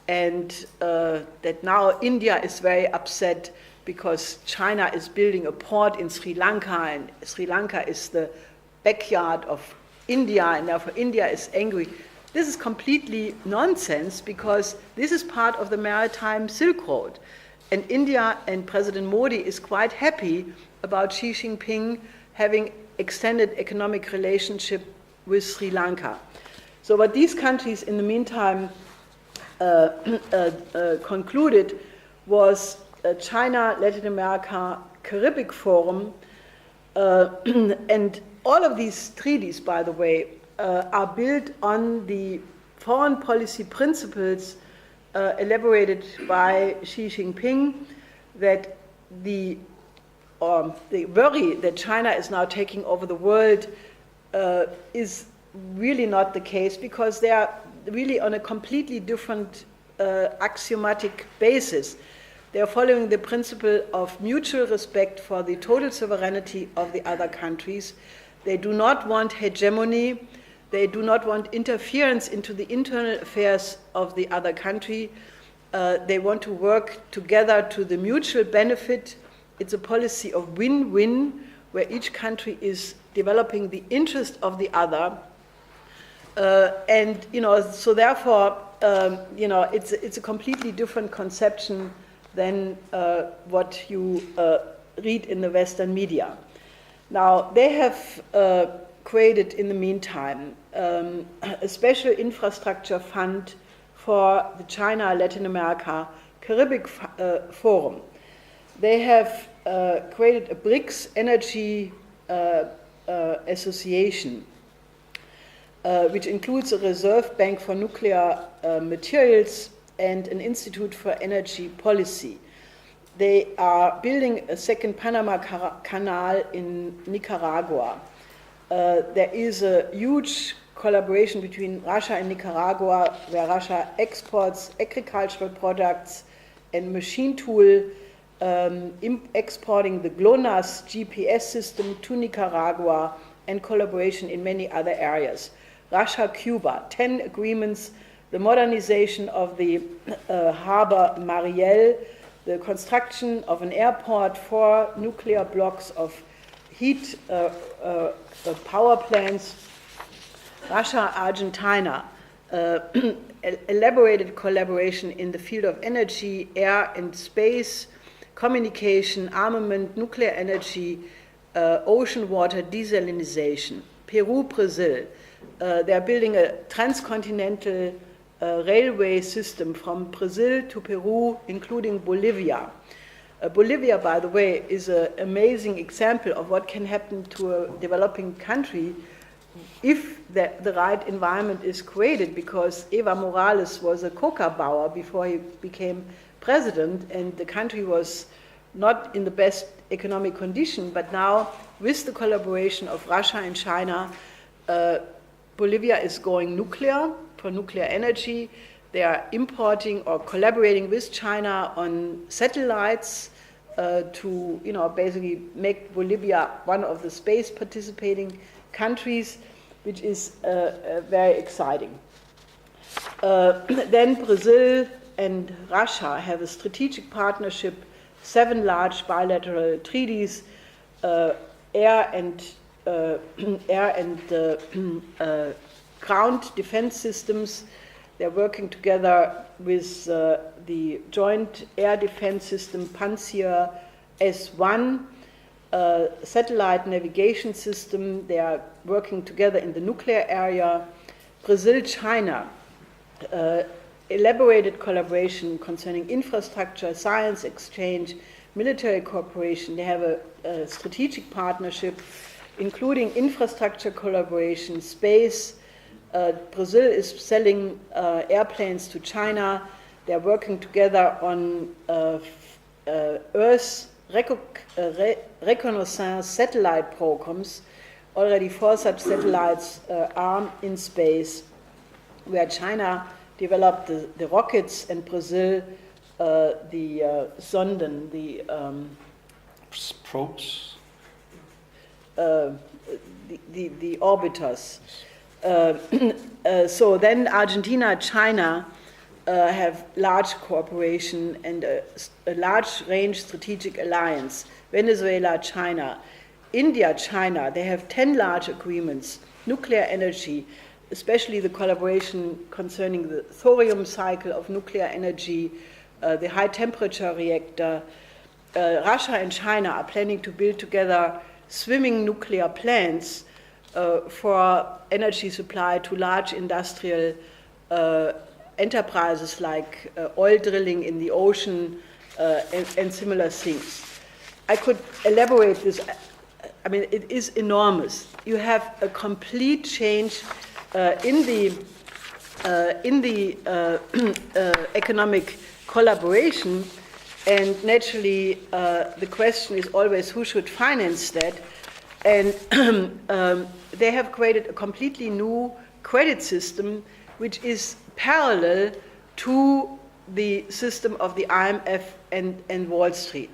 and that now India is very upset because China is building a port in Sri Lanka, and Sri Lanka is the backyard of India, and therefore India is angry. This is completely nonsense, because this is part of the maritime Silk Road. And India and President Modi is quite happy about Xi Jinping having extended economic relationship with Sri Lanka. So what these countries in the meantime concluded was China, Latin America, Caribbean Forum, and all of these treaties, by the way, are built on the foreign policy principles elaborated by Xi Jinping, that the worry that China is now taking over the world is really not the case, because they are really on a completely different axiomatic basis. They are following the principle of mutual respect for the total sovereignty of the other countries. They do not want hegemony. They do not want interference into the internal affairs of the other country. They want to work together to the mutual benefit. It's a policy of win-win, where each country is developing the interest of the other. And, so therefore, it's a completely different conception than what you read in the Western media. Now, they have created in the meantime a special infrastructure fund for the China, Latin America, Caribbean Forum. They have created a BRICS Energy Association, which includes a reserve bank for nuclear materials and an institute for energy policy. They are building a second Panama Canal in Nicaragua. There is a huge collaboration between Russia and Nicaragua, where Russia exports agricultural products and machine tool, exporting the GLONASS GPS system to Nicaragua, and collaboration in many other areas. Russia-Cuba, 10 agreements, the modernization of the harbor Mariel, the construction of an airport, 4 nuclear blocks of heat power plants. Russia-Argentina, elaborated collaboration in the field of energy, air and space, communication, armament, nuclear energy, ocean water desalination. Peru-Brazil, they are building a transcontinental railway system from Brazil to Peru, including Bolivia. Bolivia, by the way, is an amazing example of what can happen to a developing country if the right environment is created, because Evo Morales was a coca bauer before he became president, and the country was not in the best economic condition, but now with the collaboration of Russia and China, Bolivia is going nuclear for nuclear energy. They are importing or collaborating with China on satellites to, basically make Bolivia one of the space participating countries, which is very exciting. Then Brazil and Russia have a strategic partnership, 7 large bilateral treaties, air and ground defense systems. They're working together with the joint air defense system Pantsir S1, satellite navigation system. They are working together in the nuclear area. Brazil-China, elaborated collaboration concerning infrastructure, science exchange, military cooperation. They have a strategic partnership, including infrastructure collaboration, space. Brazil is selling airplanes to China. They are working together on Earth reconnaissance satellite programs. Already 4 such satellites are in space, where China developed the rockets and Brazil the Sonden, the probes, the orbiters. So then Argentina, China have large cooperation and a large range strategic alliance. Venezuela, China. India, China, they have 10 large agreements. Nuclear energy, especially the collaboration concerning the thorium cycle of nuclear energy, the high temperature reactor. Russia and China are planning to build together swimming nuclear plants for energy supply to large industrial enterprises like oil drilling in the ocean and similar things. I could elaborate this. I mean, it is enormous. You have a complete change in the economic collaboration, and naturally the question is always who should finance that. And they have created a completely new credit system which is parallel to the system of the IMF and Wall Street.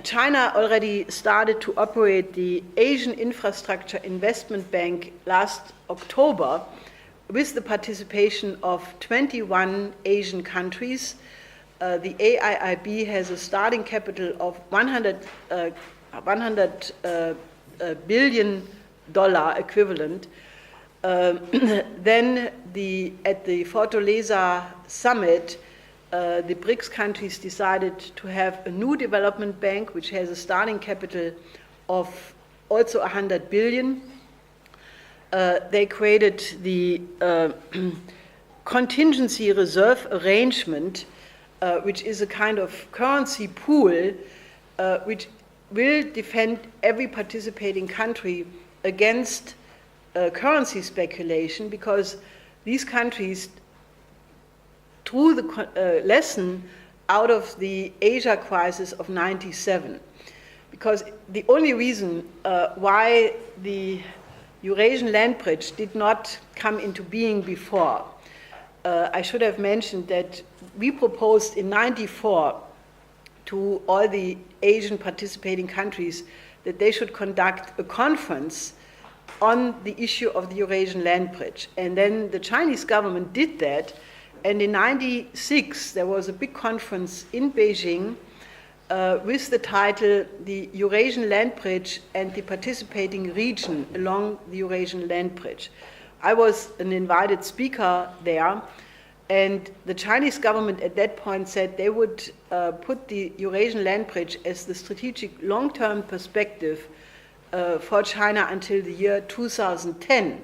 China already started to operate the Asian Infrastructure Investment Bank last October with the participation of 21 Asian countries. The AIIB has a starting capital of $100 billion equivalent. Then at the Fortaleza summit, the BRICS countries decided to have a new development bank which has a starting capital of also 100 billion. They created the contingency reserve arrangement, which is a kind of currency pool which will defend every participating country against currency speculation, because these countries drew the lesson out of the Asia crisis of '97. Because the only reason why the Eurasian land bridge did not come into being before, I should have mentioned that we proposed in '94 to all the Asian participating countries that they should conduct a conference on the issue of the Eurasian land bridge. And then the Chinese government did that, and in '96 there was a big conference in Beijing with the title The Eurasian Land Bridge and the Participating Region Along the Eurasian Land Bridge. I was an invited speaker there, and the Chinese government at that point said they would put the Eurasian land bridge as the strategic long-term perspective for China until the year 2010.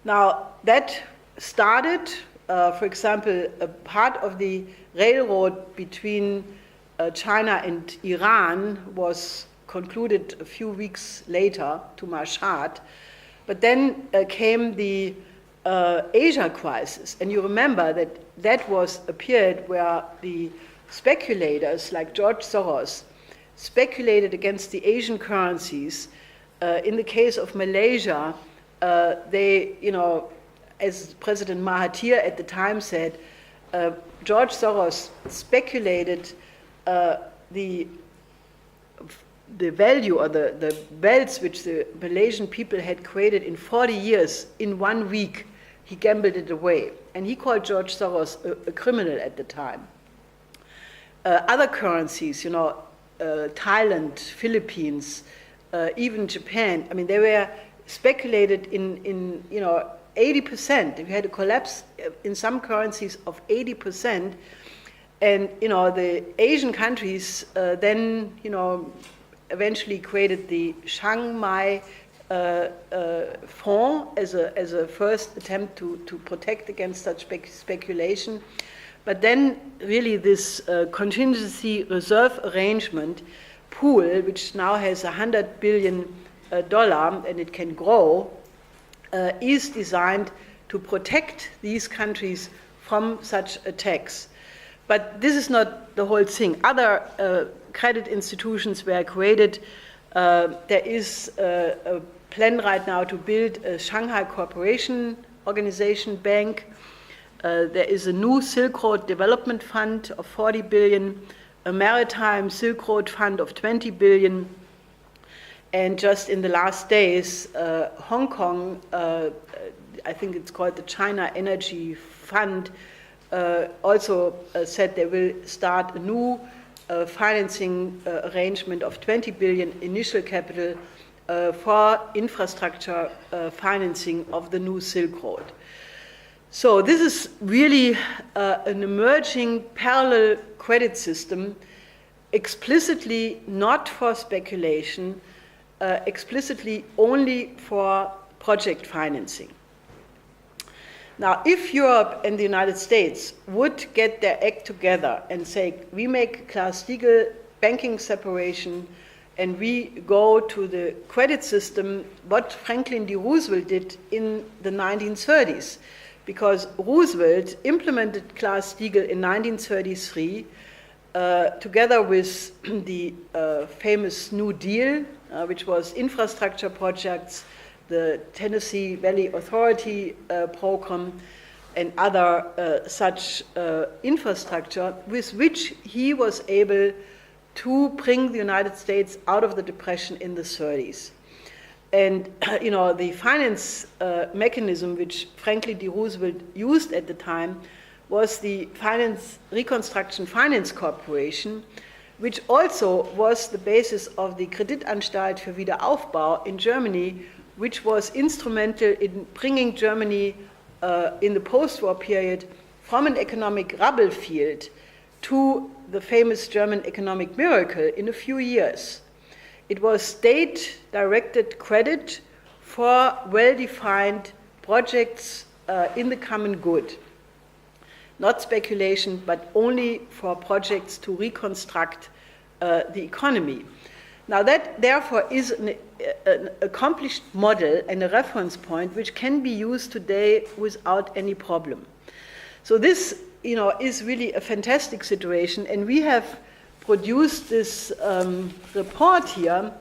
Now, that started, for example, a part of the railroad between China and Iran was concluded a few weeks later to Mashhad. But then came the Asia crisis, and you remember that that was a period where the speculators like George Soros speculated against the Asian currencies. In the case of Malaysia, they, as President Mahathir at the time said, George Soros speculated the value or the wealth which the Malaysian people had created in 40 years in 1 week. He gambled it away. And he called George Soros a criminal at the time. Other currencies, Thailand, Philippines, even Japan, I mean, they were speculated in 80%. We had a collapse in some currencies of 80%. And, the Asian countries then, eventually created the Shanghai Fund as a first attempt to protect against such speculation. But then really this contingency reserve arrangement pool, which now has $100 billion and it can grow, is designed to protect these countries from such attacks. But this is not the whole thing. Other credit institutions were created. There is a plan right now to build a Shanghai Cooperation Organization Bank. There is a new Silk Road Development Fund of 40 billion, a Maritime Silk Road Fund of 20 billion, and just in the last days, Hong Kong, I think it's called the China Energy Fund, also said they will start a new financing arrangement of 20 billion initial capital for infrastructure financing of the new Silk Road. So this is really an emerging parallel credit system, explicitly not for speculation, explicitly only for project financing. Now, if Europe and the United States would get their act together and say, we make Glass-Steagall banking separation and we go to the credit system, what Franklin D. Roosevelt did in the 1930s, because Roosevelt implemented Glass-Steagall in 1933 together with the famous New Deal, which was infrastructure projects, the Tennessee Valley Authority program, and other such infrastructure with which he was able to bring the United States out of the Depression in the 30s. And the finance mechanism which Franklin D. Roosevelt used at the time was the Reconstruction Finance Corporation, which also was the basis of the Kreditanstalt für Wiederaufbau in Germany, which was instrumental in bringing Germany in the post-war period from an economic rubble field to the famous German economic miracle in a few years. It was state-directed credit for well-defined projects in the common good. Not speculation, but only for projects to reconstruct the economy. Now that, therefore, is an accomplished model and a reference point which can be used today without any problem. So this, is really a fantastic situation, and we have produced this report here,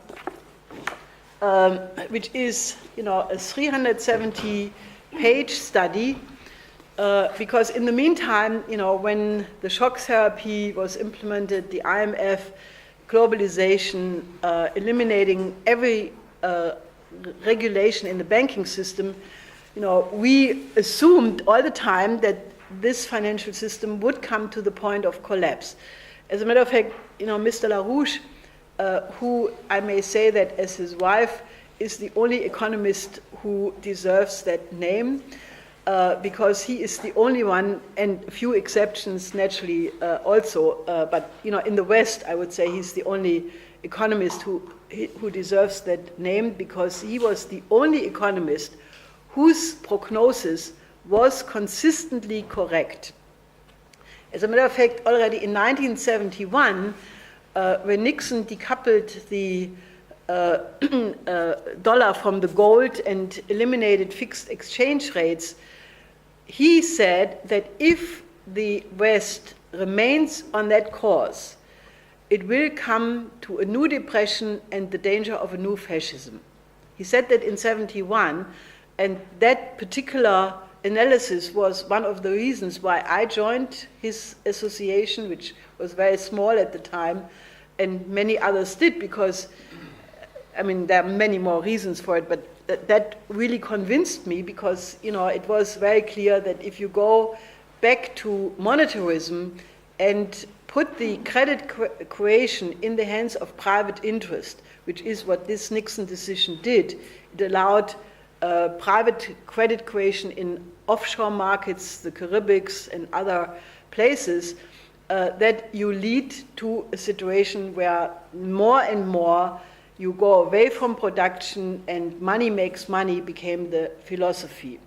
which is, a 370-page study, because in the meantime, when the shock therapy was implemented, the IMF, globalization, eliminating every regulation in the banking system, we assumed all the time that this financial system would come to the point of collapse. As a matter of fact, Mr. LaRouche, who I may say that as his wife is the only economist who deserves that name, because he is the only one, and a few exceptions naturally also, but in the West I would say he's the only economist who deserves that name, because he was the only economist whose prognosis was consistently correct. As a matter of fact, already in 1971, when Nixon decoupled the dollar from the gold and eliminated fixed exchange rates, he said that if the West remains on that course, it will come to a new depression and the danger of a new fascism. He said that in 71, And that particular analysis was one of the reasons why I joined his association, which was very small at the time, and many others did, because, I mean, there are many more reasons for it, but that really convinced me, because, you know, it was very clear that if you go back to monetarism and put the credit creation in the hands of private interest, which is what this Nixon decision did, it allowed private credit creation in offshore markets, the Caribbean and other places, that you lead to a situation where more and more you go away from production and money makes money became the philosophy.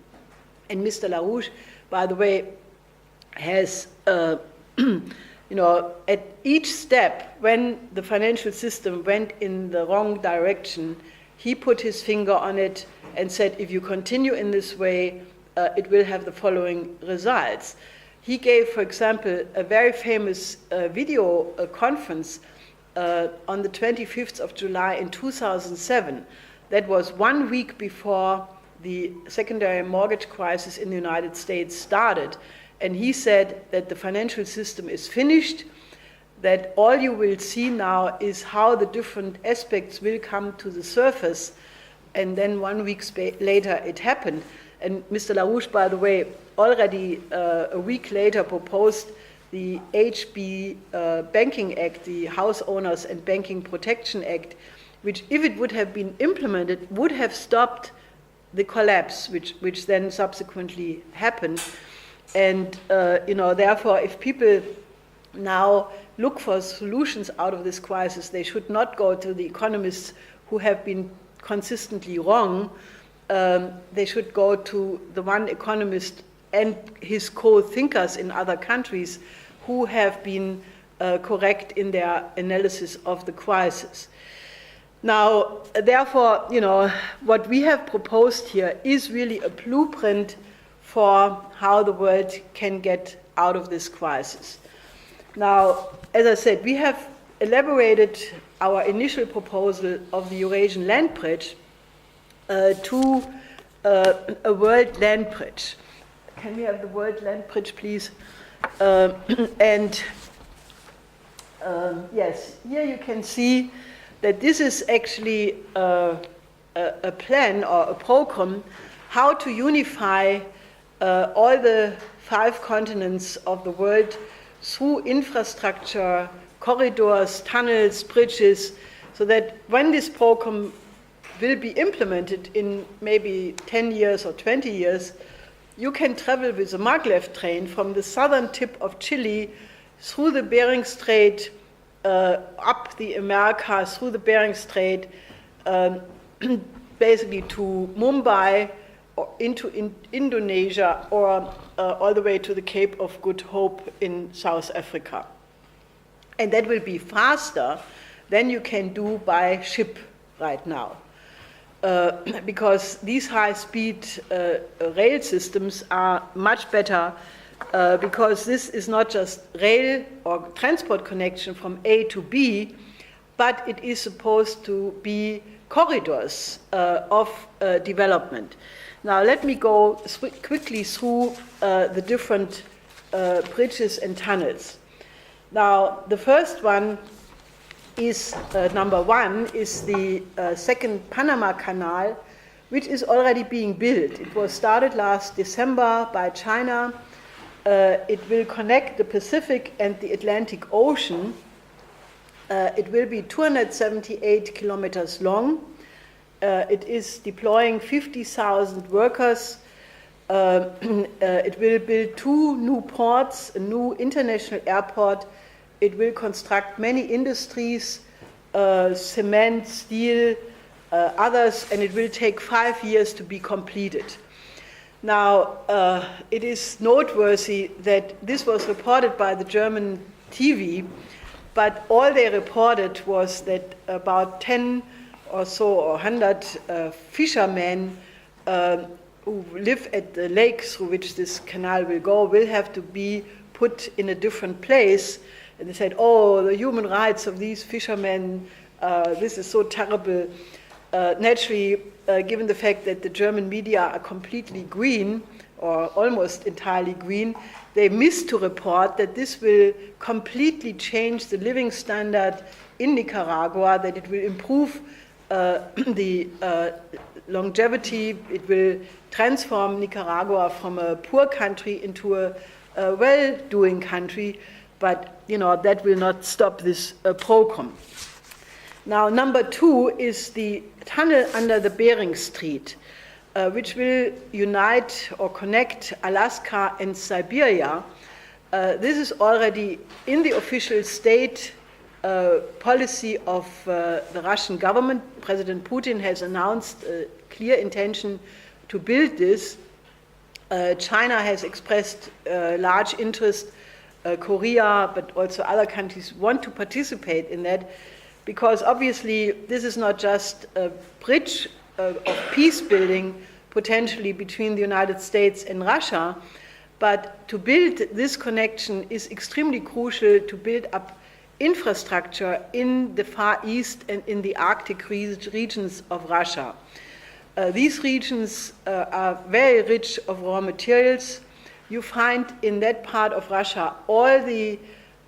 And Mr. LaRouche, by the way, has, you know, at each step when the financial system went in the wrong direction, he put his finger on it and said, if you continue in this way, it will have the following results. He gave, for example, a very famous video conference on the 25th of July in 2007. That was 1 week before the secondary mortgage crisis in the United States started. And he said that the financial system is finished, that all you will see now is how the different aspects will come to the surface. And then 1 week later it happened. And Mr. LaRouche, by the way, already a week later proposed the HB Banking Act, the House Owners and Banking Protection Act, which, if it would have been implemented, would have stopped the collapse, which then subsequently happened. And you know, therefore, if people now look for solutions out of this crisis, they should not go to the economists who have been consistently wrong. They should go to the one economist and his co-thinkers in other countries who have been correct in their analysis of the crisis. Now, therefore, you know, what we have proposed here is really a blueprint for how the world can get out of this crisis. Now, as I said, we have elaborated our initial proposal of the Eurasian land bridge to a world land bridge. Can we have the world land bridge, please? Yes, here you can see that this is actually a plan or a program how to unify all the 5 continents of the world through infrastructure, corridors, tunnels, bridges, so that when this program will be implemented in maybe 10 years or 20 years, you can travel with a maglev train from the southern tip of Chile through the Bering Strait, up the Americas, through the Bering Strait, basically to Mumbai, or into Indonesia, or all the way to the Cape of Good Hope in South Africa. And that will be faster than you can do by ship right now. Because these high-speed rail systems are much better, because this is not just rail or transport connection from A to B, but it is supposed to be corridors of development. Now let me go quickly through the different bridges and tunnels. Now the first one is, number 1, is the second Panama Canal, which is already being built. It was started last December by China. It will connect the Pacific and the Atlantic Ocean. It will be 278 kilometers long. It is deploying 50,000 workers. It will build 2 new ports, a new international airport. It will construct many industries, cement, steel, others, and it will take 5 years to be completed. Now, it is noteworthy that this was reported by the German TV, but all they reported was that about 10 or so, or 100 fishermen who live at the lake through which this canal will go will have to be put in a different place. And they said, oh, the human rights of these fishermen, this is so terrible. naturally, given the fact that the German media are completely green, or almost entirely green, they miss to report that this will completely change the living standard in Nicaragua, that it will improve the longevity, it will transform Nicaragua from a poor country into a well-doing country, but that will not stop this program. Now, number 2 is the tunnel under the Bering Strait, which will unite or connect Alaska and Siberia. This is already in the official state policy of the Russian government. President Putin has announced a clear intention to build this. China has expressed large interest. Korea, but also other countries want to participate in that, because obviously this is not just a bridge of peace building potentially between the United States and Russia, but to build this connection is extremely crucial to build up infrastructure in the Far East and in the Arctic regions of Russia. These regions are very rich of raw materials. You find in that part of Russia all the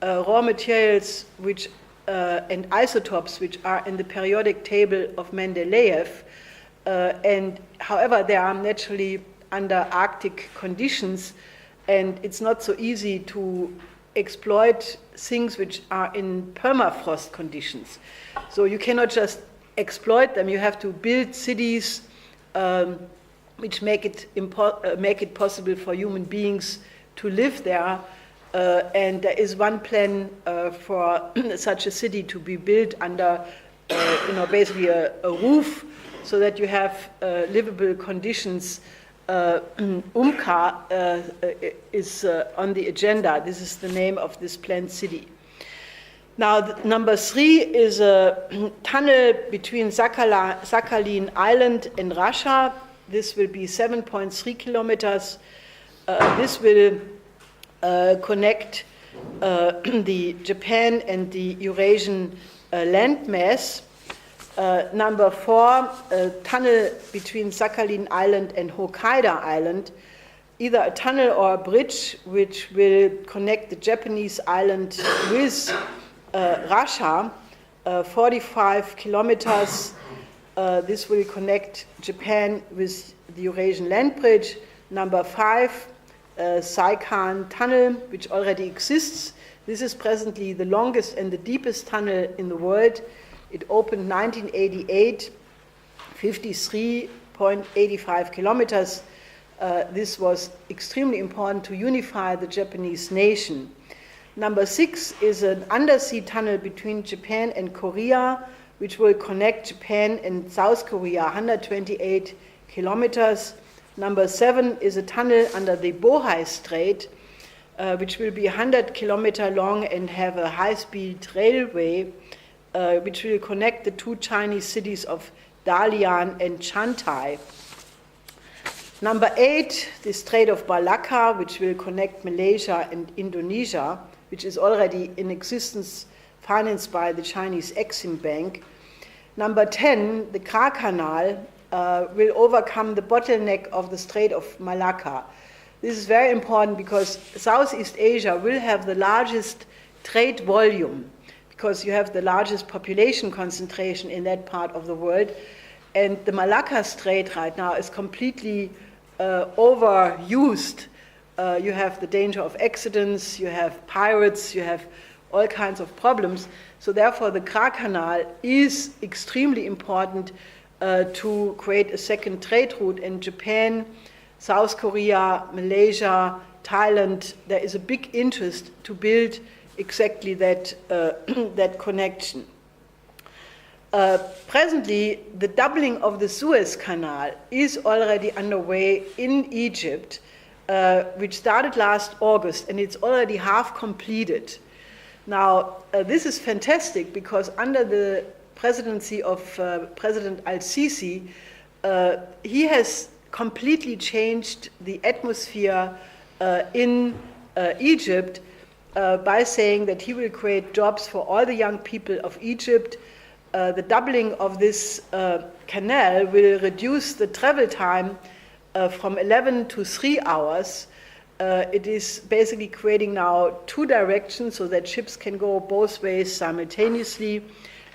raw materials which and isotopes which are in the periodic table of Mendeleev, and however they are naturally under Arctic conditions, and it's not so easy to exploit things which are in permafrost conditions. So you cannot just exploit them, you have to build cities which make it possible for human beings to live there. And there is one plan for such a city to be built under, basically a roof, so that you have livable conditions. UMCA is on the agenda. This is the name of this planned city. Now, number 3 is a tunnel between Sakhalin Island and Russia. This will be 7.3 kilometers. This will connect the Japan and the Eurasian landmass. Number 4, a tunnel between Sakhalin Island and Hokkaido Island, either a tunnel or a bridge which will connect the Japanese island with Russia, 45 kilometers. This will connect Japan with the Eurasian land bridge. Number 5, Saikan Tunnel, which already exists. This is presently the longest and the deepest tunnel in the world. It opened 1988, 53.85 kilometers. This was extremely important to unify the Japanese nation. Number 6 is an undersea tunnel between Japan and Korea, which will connect Japan and South Korea, 128 kilometers. Number 7 is a tunnel under the Bohai Strait, which will be 100 kilometers long and have a high-speed railway, which will connect the 2 Chinese cities of Dalian and Chantai. Number 8, the Strait of Malacca, which will connect Malaysia and Indonesia, which is already in existence, financed by the Chinese Exim Bank. Number 10, the Kra Canal, will overcome the bottleneck of the Strait of Malacca. This is very important because Southeast Asia will have the largest trade volume, because you have the largest population concentration in that part of the world. And the Malacca Strait right now is completely overused. You have the danger of accidents, you have pirates, you have all kinds of problems. So therefore the Kra Canal is extremely important to create a second trade route. In Japan, South Korea, Malaysia, Thailand, there is a big interest to build exactly that, that connection. Presently, the doubling of the Suez Canal is already underway in Egypt, which started last August, and it's already half completed. Now, this is fantastic because under the presidency of President al-Sisi, he has completely changed the atmosphere in Egypt by saying that he will create jobs for all the young people of Egypt. the doubling of this canal will reduce the travel time from 11 to 3 hours. It is basically creating now 2 directions so that ships can go both ways simultaneously,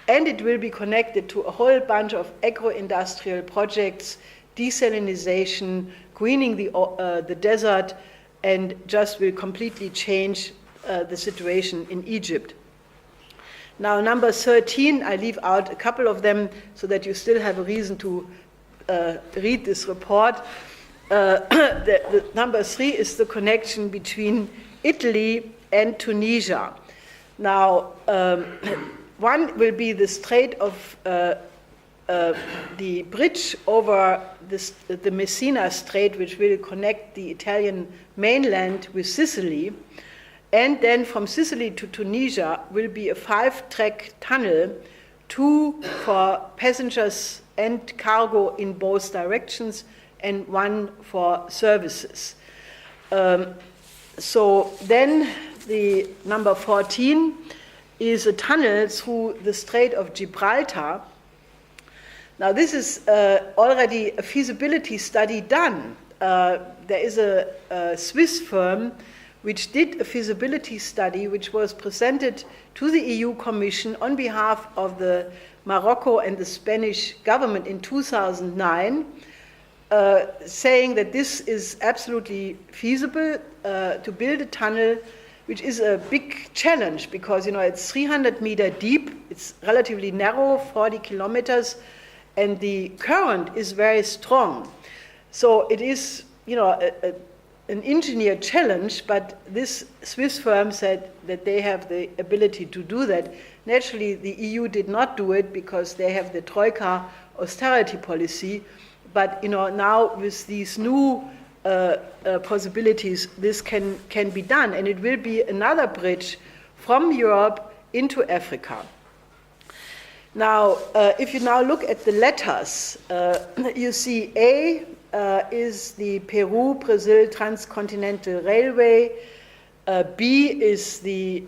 and it will be connected to a whole bunch of agro-industrial projects, desalinization, greening the desert, and just will completely change the situation in Egypt. Now, number 13, I leave out a couple of them so that you still have a reason to read this report. The number 3 is the connection between Italy and Tunisia. Now, one will be the Strait of the bridge over the Messina Strait, which will connect the Italian mainland with Sicily. And then from Sicily to Tunisia will be a 5-track tunnel, 2 for passengers and cargo in both directions, and 1 for services. So then the number 14 is a tunnel through the Strait of Gibraltar. Now this is already a feasibility study done. There is a Swiss firm which did a feasibility study which was presented to the EU Commission on behalf of the Morocco and the Spanish government in 2009, saying that this is absolutely feasible to build a tunnel, which is a big challenge because, you know, it's 300 meter deep, it's relatively narrow, 40 kilometers, and the current is very strong. So it is, you know, an engineered challenge, but this Swiss firm said that they have the ability to do that. Naturally, the EU did not do it because they have the Troika austerity policy, but, you know, now with these new possibilities, this can be done, and it will be another bridge from Europe into Africa. Now, if you now look at the letters, you see A is the Peru-Brazil Transcontinental Railway. B is the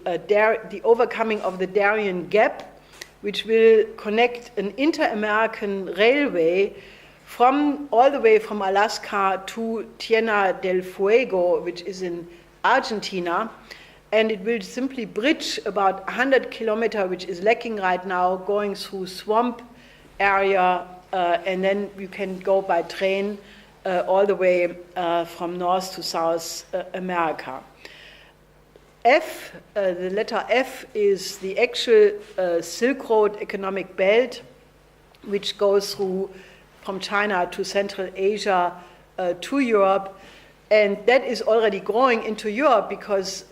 overcoming of the Darien Gap, which will connect an inter-American railway all the way from Alaska to Tierra del Fuego, which is in Argentina. And it will simply bridge about 100 kilometers, which is lacking right now, going through swamp area, and then you can go by train all the way from North to South America. F, the letter F, is the actual Silk Road economic belt, which goes through from China to Central Asia to Europe. And that is already growing into Europe because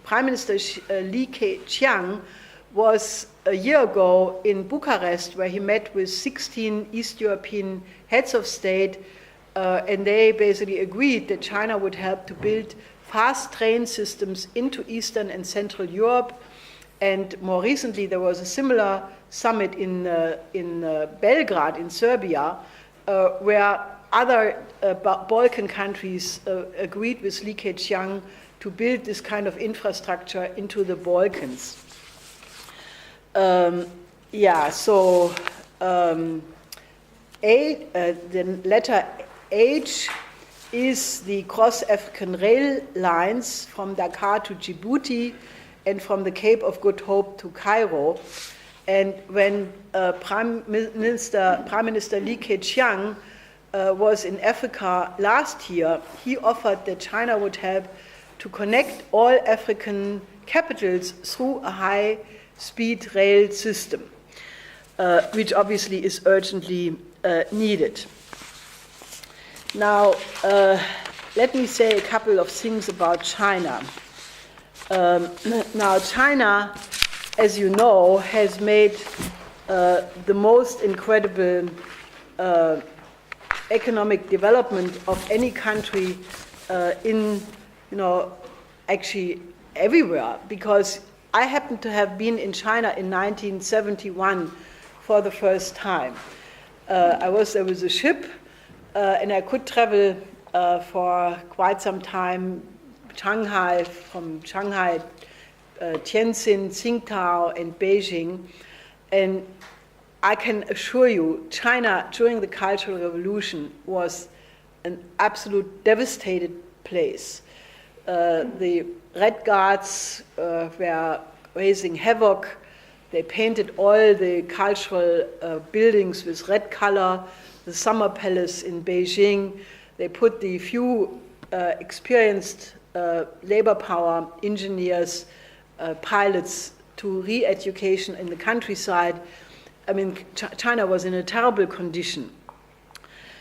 Prime Minister Li Keqiang was a year ago in Bucharest, where he met with 16 East European heads of state, and they basically agreed that China would help to build fast train systems into Eastern and Central Europe. And more recently, there was a similar summit in Belgrade, in Serbia, where other Balkan countries agreed with Li Keqiang to build this kind of infrastructure into the Balkans. The letter H is the cross-African rail lines from Dakar to Djibouti and from the Cape of Good Hope to Cairo. And when Prime Minister Li Keqiang was in Africa last year, he offered that China would help to connect all African capitals through a high-speed rail system, which obviously is urgently needed. Now, let me say a couple of things about China. Now, China, as you know, has made the most incredible economic development of any country in, actually everywhere, because I happen to have been in China in 1971 for the first time. I was there with a ship, and I could travel for quite some time, from Shanghai, Tianjin, Tsingtao, and Beijing. And I can assure you, China during the Cultural Revolution was an absolute devastated place. The Red Guards were raising havoc. They painted all the cultural buildings with red color, the Summer Palace in Beijing. They put the few experienced labor power engineers, pilots to re-education in the countryside. I mean, China was in a terrible condition.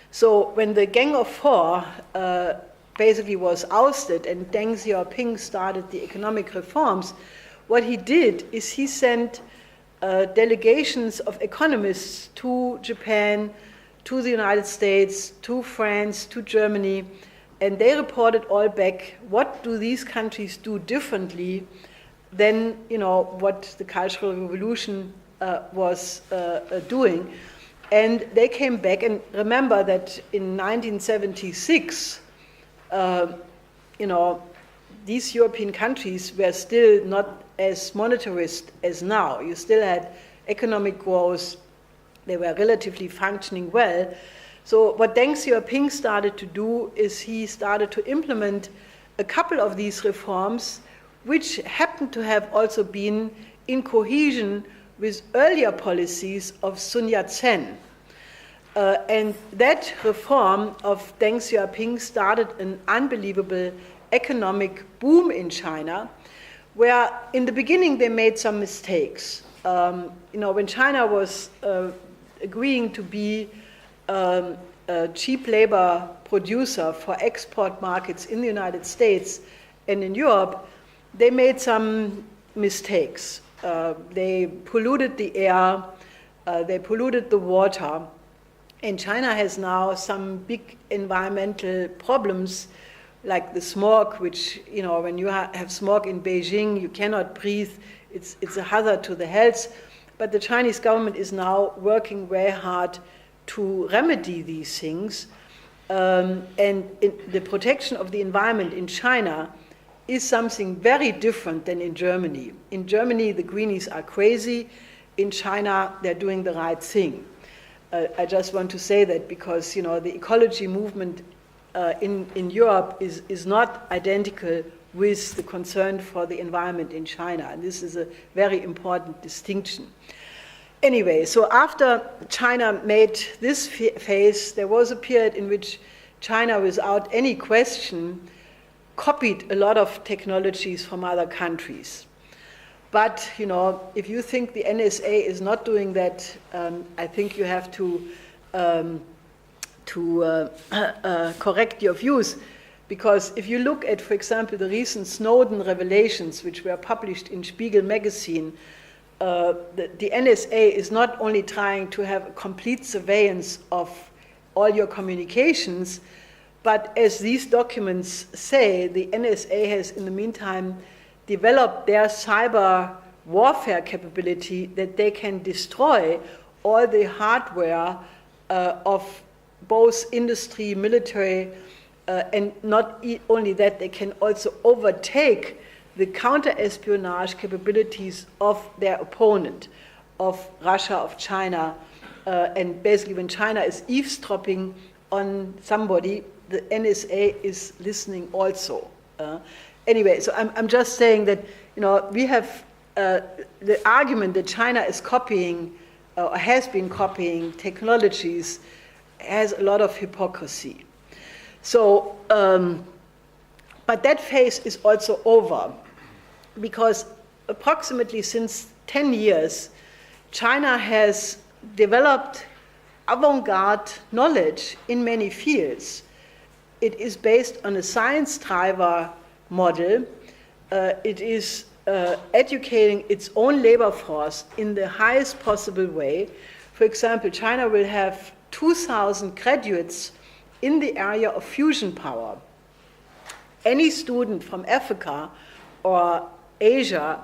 So when the Gang of Four basically was ousted and Deng Xiaoping started the economic reforms, what he did is he sent delegations of economists to Japan, to the United States, to France, to Germany, and they reported all back, what do these countries do differently than what the Cultural Revolution was doing. And they came back, and remember that in 1976, these European countries were still not as monetarist as now. You still had economic growth. They were relatively functioning well. So what Deng Xiaoping started to do is he started to implement a couple of these reforms, which happened to have also been in cohesion with earlier policies of Sun Yat-sen. And that reform of Deng Xiaoping started an unbelievable economic boom in China, where in the beginning they made some mistakes. When China was agreeing to be a cheap labor producer for export markets in the United States and in Europe, they made some mistakes. They polluted the air, they polluted the water, and China has now some big environmental problems, like the smog, which, when you have smog in Beijing, you cannot breathe. It's a hazard to the health. But the Chinese government is now working very hard to remedy these things. And the protection of the environment in China is something very different than in Germany. In Germany, the greenies are crazy. In China, they're doing the right thing. I just want to say that because, the ecology movement in Europe is not identical with the concern for the environment in China. And this is a very important distinction. Anyway, so after China made this phase, there was a period in which China, without any question, copied a lot of technologies from other countries. But, if you think the NSA is not doing that, I think you have to correct your views. Because if you look at, for example, the recent Snowden revelations, which were published in Spiegel magazine, the NSA is not only trying to have a complete surveillance of all your communications, but as these documents say, the NSA has in the meantime developed their cyber warfare capability that they can destroy all the hardware of both industry, military, and not only that, they can also overtake the counter-espionage capabilities of their opponent, of Russia, of China, and basically when China is eavesdropping on somebody, the NSA is listening also. Anyway, so I'm just saying that, we have the argument that China is copying, or has been copying technologies, has a lot of hypocrisy. So, but that phase is also over, because approximately since 10 years, China has developed avant-garde knowledge in many fields. It is based on a science driver model. It is educating its own labor force in the highest possible way. For example, China will have 2,000 graduates in the area of fusion power. Any student from Africa or Asia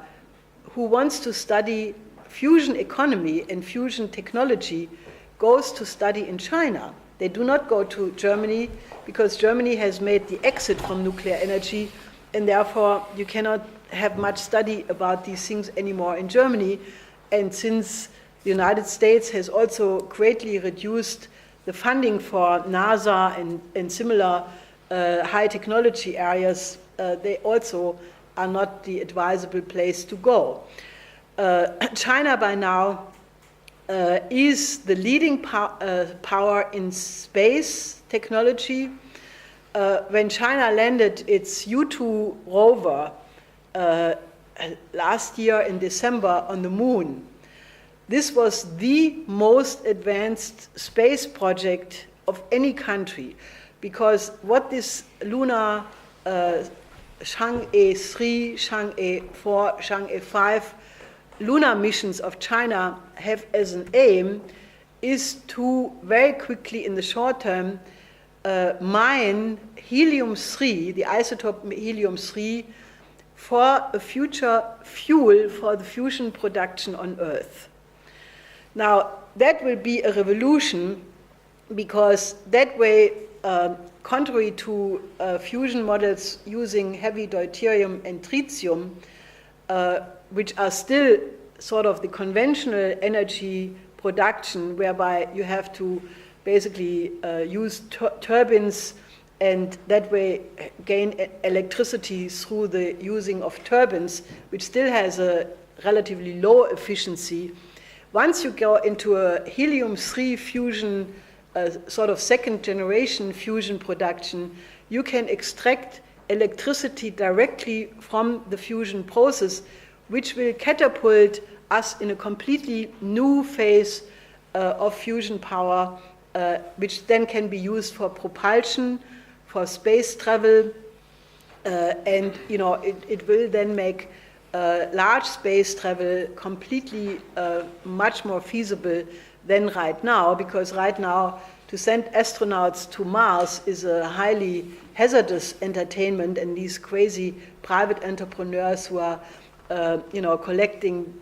who wants to study fusion economy and fusion technology goes to study in China. They do not go to Germany, because Germany has made the exit from nuclear energy, and therefore you cannot have much study about these things anymore in Germany. And since the United States has also greatly reduced the funding for NASA and similar high technology areas. They also are not the advisable place to go. China by now is the leading power in space technology. When China landed its U-2 rover last year in December on the moon, this was the most advanced space project of any country, because what this lunar Chang'e 3, Chang'e 4, Chang'e 5 lunar missions of China have as an aim is to very quickly in the short term mine helium-3, the isotope helium-3, for a future fuel for the fusion production on Earth. Now, that will be a revolution, because that way, contrary to fusion models using heavy deuterium and tritium, which are still sort of the conventional energy production, whereby you have to basically use turbines and that way gain electricity through the using of turbines, which still has a relatively low efficiency. Once you go into a helium-3 fusion, sort of second generation fusion production, you can extract electricity directly from the fusion process, which will catapult us in a completely new phase of fusion power, which then can be used for propulsion, for space travel, and it will then make large space travel completely much more feasible than right now, because right now to send astronauts to Mars is a highly hazardous entertainment, and these crazy private entrepreneurs who are collecting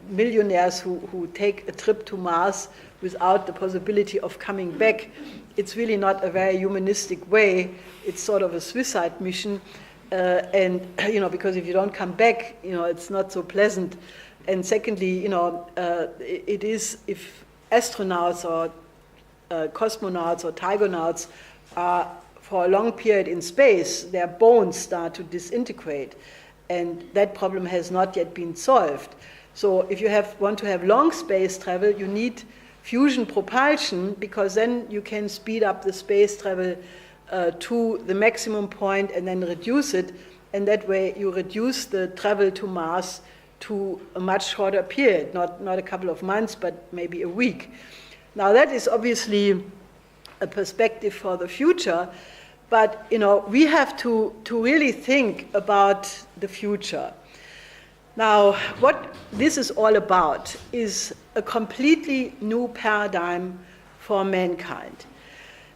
millionaires who take a trip to Mars without the possibility of coming back, it's really not a very humanistic way. It's sort of a suicide mission, because if you don't come back, it's not so pleasant. And secondly, it is, if astronauts or cosmonauts or tigonauts are for a long period in space, their bones start to disintegrate, and that problem has not yet been solved. So if you want to have long space travel, you need fusion propulsion, because then you can speed up the space travel to the maximum point and then reduce it, and that way you reduce the travel to Mars to a much shorter period, not a couple of months, but maybe a week. Now that is obviously a perspective for the future, but we have to really think about the future. Now, what this is all about is a completely new paradigm for mankind.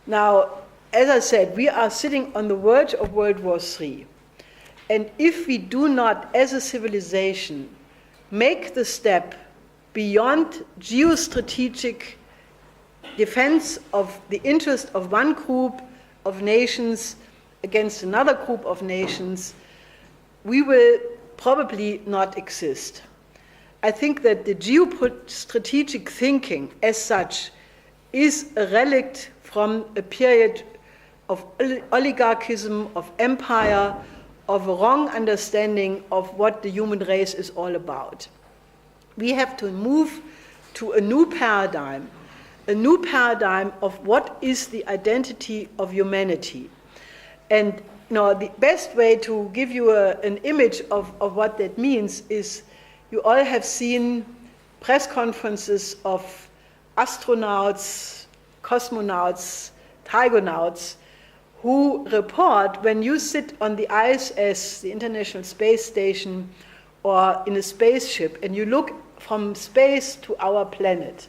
Now, as I said, we are sitting on the verge of World War III. And if we do not, as a civilization, make the step beyond geostrategic defense of the interest of one group of nations against another group of nations, we will probably not exist. I think that the geostrategic thinking as such is a relic from a period of oligarchism, of empire, of a wrong understanding of what the human race is all about. We have to move to a new paradigm of what is the identity of humanity. And the best way to give you an image of what that means is, you all have seen press conferences of astronauts, cosmonauts, tigonauts, who report when you sit on the ISS, the International Space Station, or in a spaceship, and you look from space to our planet,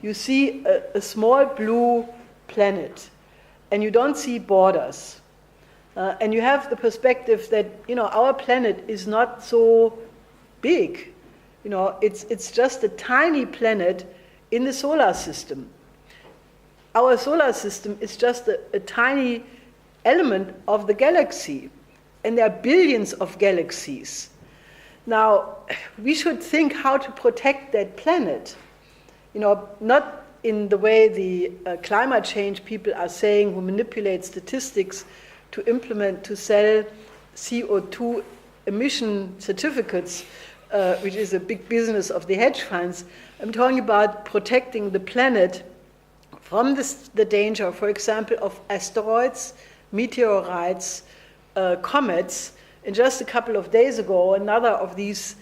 you see a small blue planet, and you don't see borders. And you have the perspective that, our planet is not so big. It's just a tiny planet in the solar system. Our solar system is just a tiny element of the galaxy, and there are billions of galaxies. Now, we should think how to protect that planet. not in the way the climate change people are saying, who manipulate statistics to sell CO2 emission certificates, which is a big business of the hedge funds. I'm talking about protecting the planet from the danger, for example, of asteroids, meteorites, comets. And just a couple of days ago, another of these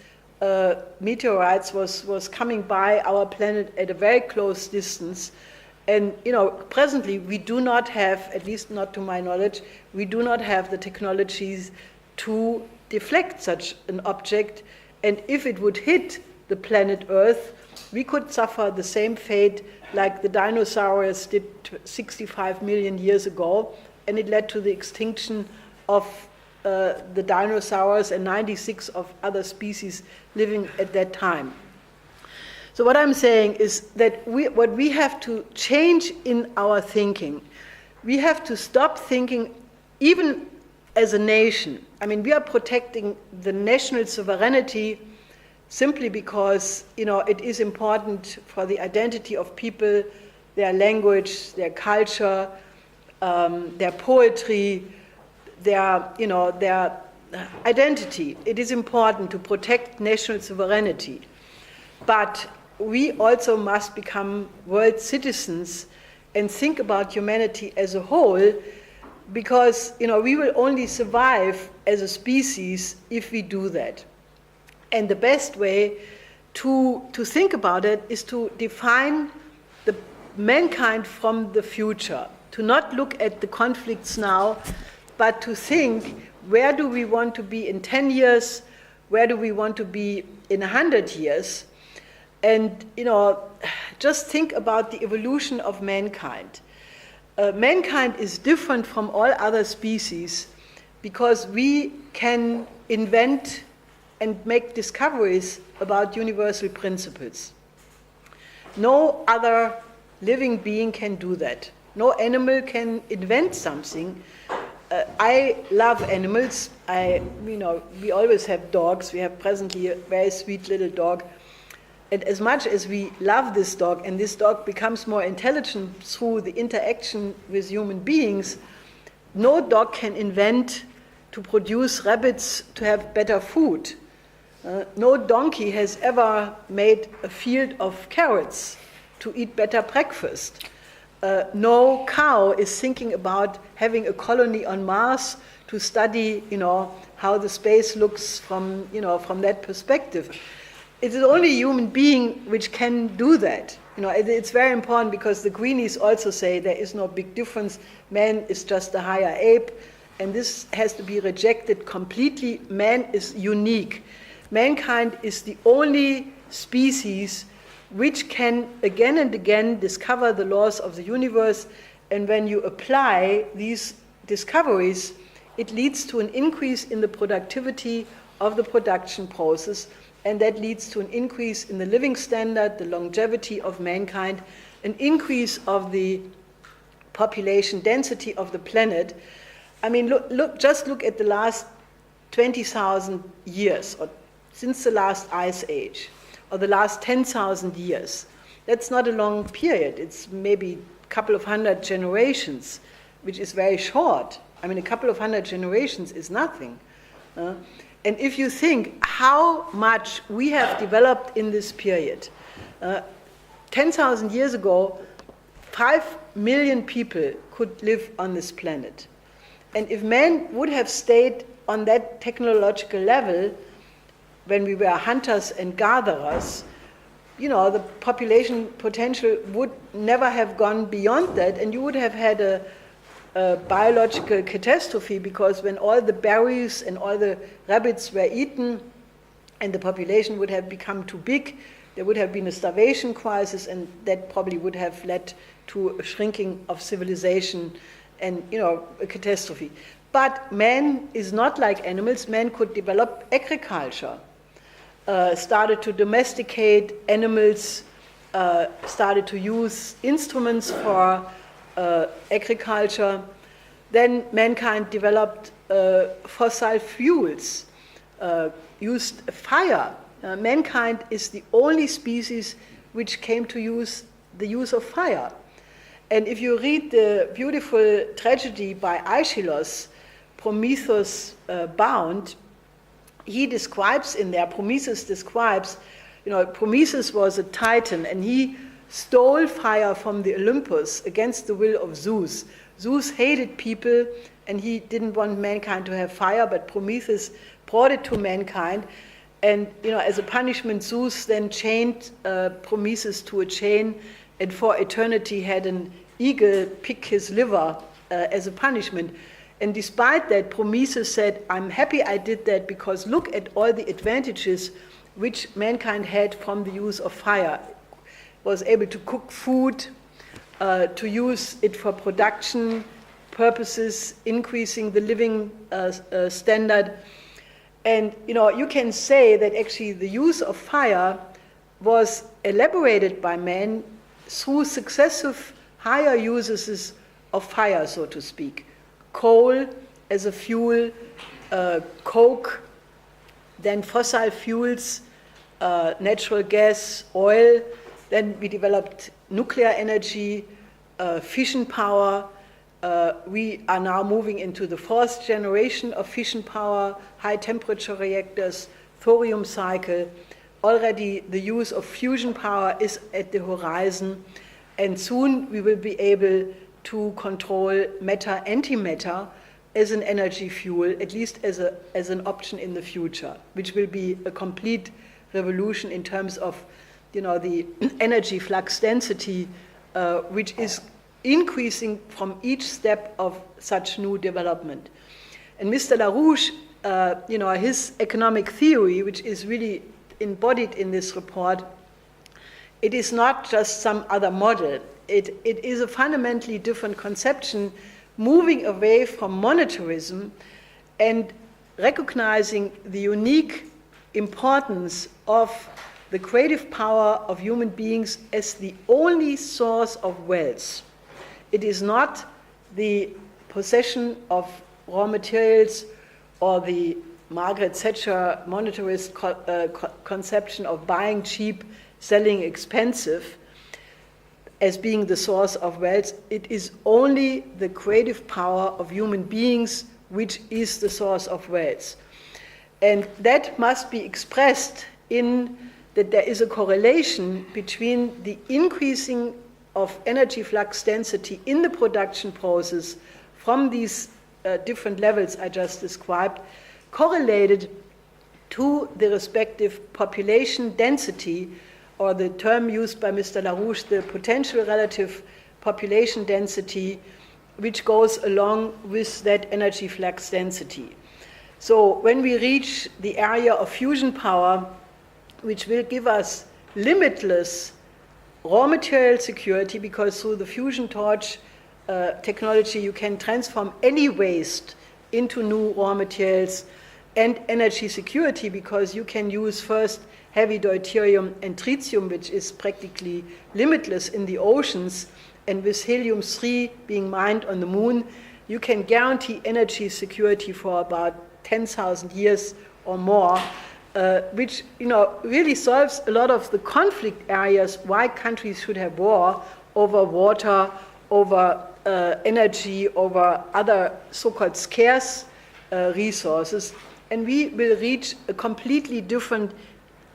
meteorites was coming by our planet at a very close distance. And, presently we do not have, at least not to my knowledge, we do not have the technologies to deflect such an object. And if it would hit the planet Earth, we could suffer the same fate like the dinosaurs did 65 million years ago, and it led to the extinction of the dinosaurs and 96 of other species living at that time. So what I'm saying is that what we have to change in our thinking, we have to stop thinking, even as a nation. I mean, we are protecting the national sovereignty simply because, it is important for the identity of people, their language, their culture, their poetry, their identity. It is important to protect national sovereignty. But we also must become world citizens and think about humanity as a whole, because, we will only survive as a species if we do that. And the best way to think about it is to define the mankind from the future, to not look at the conflicts now, but to think, where do we want to be in 10 years? Where do we want to be in 100 years? And, just think about the evolution of mankind. Mankind is different from all other species because we can invent and make discoveries about universal principles. No other living being can do that. No animal can invent something. I love animals. We always have dogs. We have presently a very sweet little dog. And as much as we love this dog, and this dog becomes more intelligent through the interaction with human beings, no dog can invent to produce rabbits to have better food. No donkey has ever made a field of carrots to eat better breakfast. No cow is thinking about having a colony on Mars to study, how the space looks from that perspective. It is only a human being which can do that. It's very important because the greenies also say there is no big difference. Man is just a higher ape, and this has to be rejected completely. Man is unique. Mankind is the only species which can again and again discover the laws of the universe, and when you apply these discoveries, it leads to an increase in the productivity of the production process, and that leads to an increase in the living standard, the longevity of mankind, an increase of the population density of the planet. I mean, just look at the last 20,000 years, or since the last ice age, or the last 10,000 years. That's not a long period. It's maybe a couple of hundred generations, which is very short. I mean, a couple of hundred generations is nothing. And if you think how much we have developed in this period, 10,000 years ago, 5 million people could live on this planet. And if man would have stayed on that technological level, when we were hunters and gatherers, the population potential would never have gone beyond that, and you would have had a biological catastrophe, because when all the berries and all the rabbits were eaten and the population would have become too big, there would have been a starvation crisis, and that probably would have led to a shrinking of civilization and, a catastrophe. But man is not like animals. Man could develop agriculture, started to domesticate animals, started to use instruments for agriculture. Then mankind developed fossil fuels, used fire. Mankind is the only species which came to use the use of fire. And if you read the beautiful tragedy by Aeschylus, Prometheus Bound, he describes in there, Prometheus describes, Prometheus was a titan and he stole fire from the Olympus against the will of Zeus. Zeus hated people and he didn't want mankind to have fire, but Prometheus brought it to mankind. And as a punishment, Zeus then chained Prometheus to a chain, and for eternity had an eagle pick his liver as a punishment. And despite that, Prometheus said, "I'm happy I did that because look at all the advantages which mankind had from the use of fire. Was able to cook food, to use it for production purposes, increasing the living standard." And you can say that actually the use of fire was elaborated by man through successive higher uses of fire, so to speak. Coal as a fuel, coke, then fossil fuels, natural gas, oil. Then we developed nuclear energy, fission power. We are now moving into the fourth generation of fission power, high temperature reactors, thorium cycle. Already the use of fusion power is at the horizon, and soon we will be able to control matter-antimatter as an energy fuel, at least as an option in the future, which will be a complete revolution in terms of the energy flux density, which is increasing from each step of such new development. And Mr. LaRouche, his economic theory, which is really embodied in this report, it is not just some other model. It is a fundamentally different conception, moving away from monetarism and recognizing the unique importance of the creative power of human beings as the only source of wealth. It is not the possession of raw materials or the Margaret Thatcher monetarist conception of buying cheap, selling expensive as being the source of wealth. It is only the creative power of human beings which is the source of wealth. And that must be expressed in that there is a correlation between the increasing of energy flux density in the production process from these different levels I just described, correlated to the respective population density, or the term used by Mr. LaRouche, the potential relative population density, which goes along with that energy flux density. So when we reach the area of fusion power, which will give us limitless raw material security, because through the fusion torch technology you can transform any waste into new raw materials, and energy security, because you can use first heavy deuterium and tritium, which is practically limitless in the oceans, and with helium-3 being mined on the moon, you can guarantee energy security for about 10,000 years or more, which really solves a lot of the conflict areas why countries should have war over water, over energy, over other so-called scarce resources. And we will reach a completely different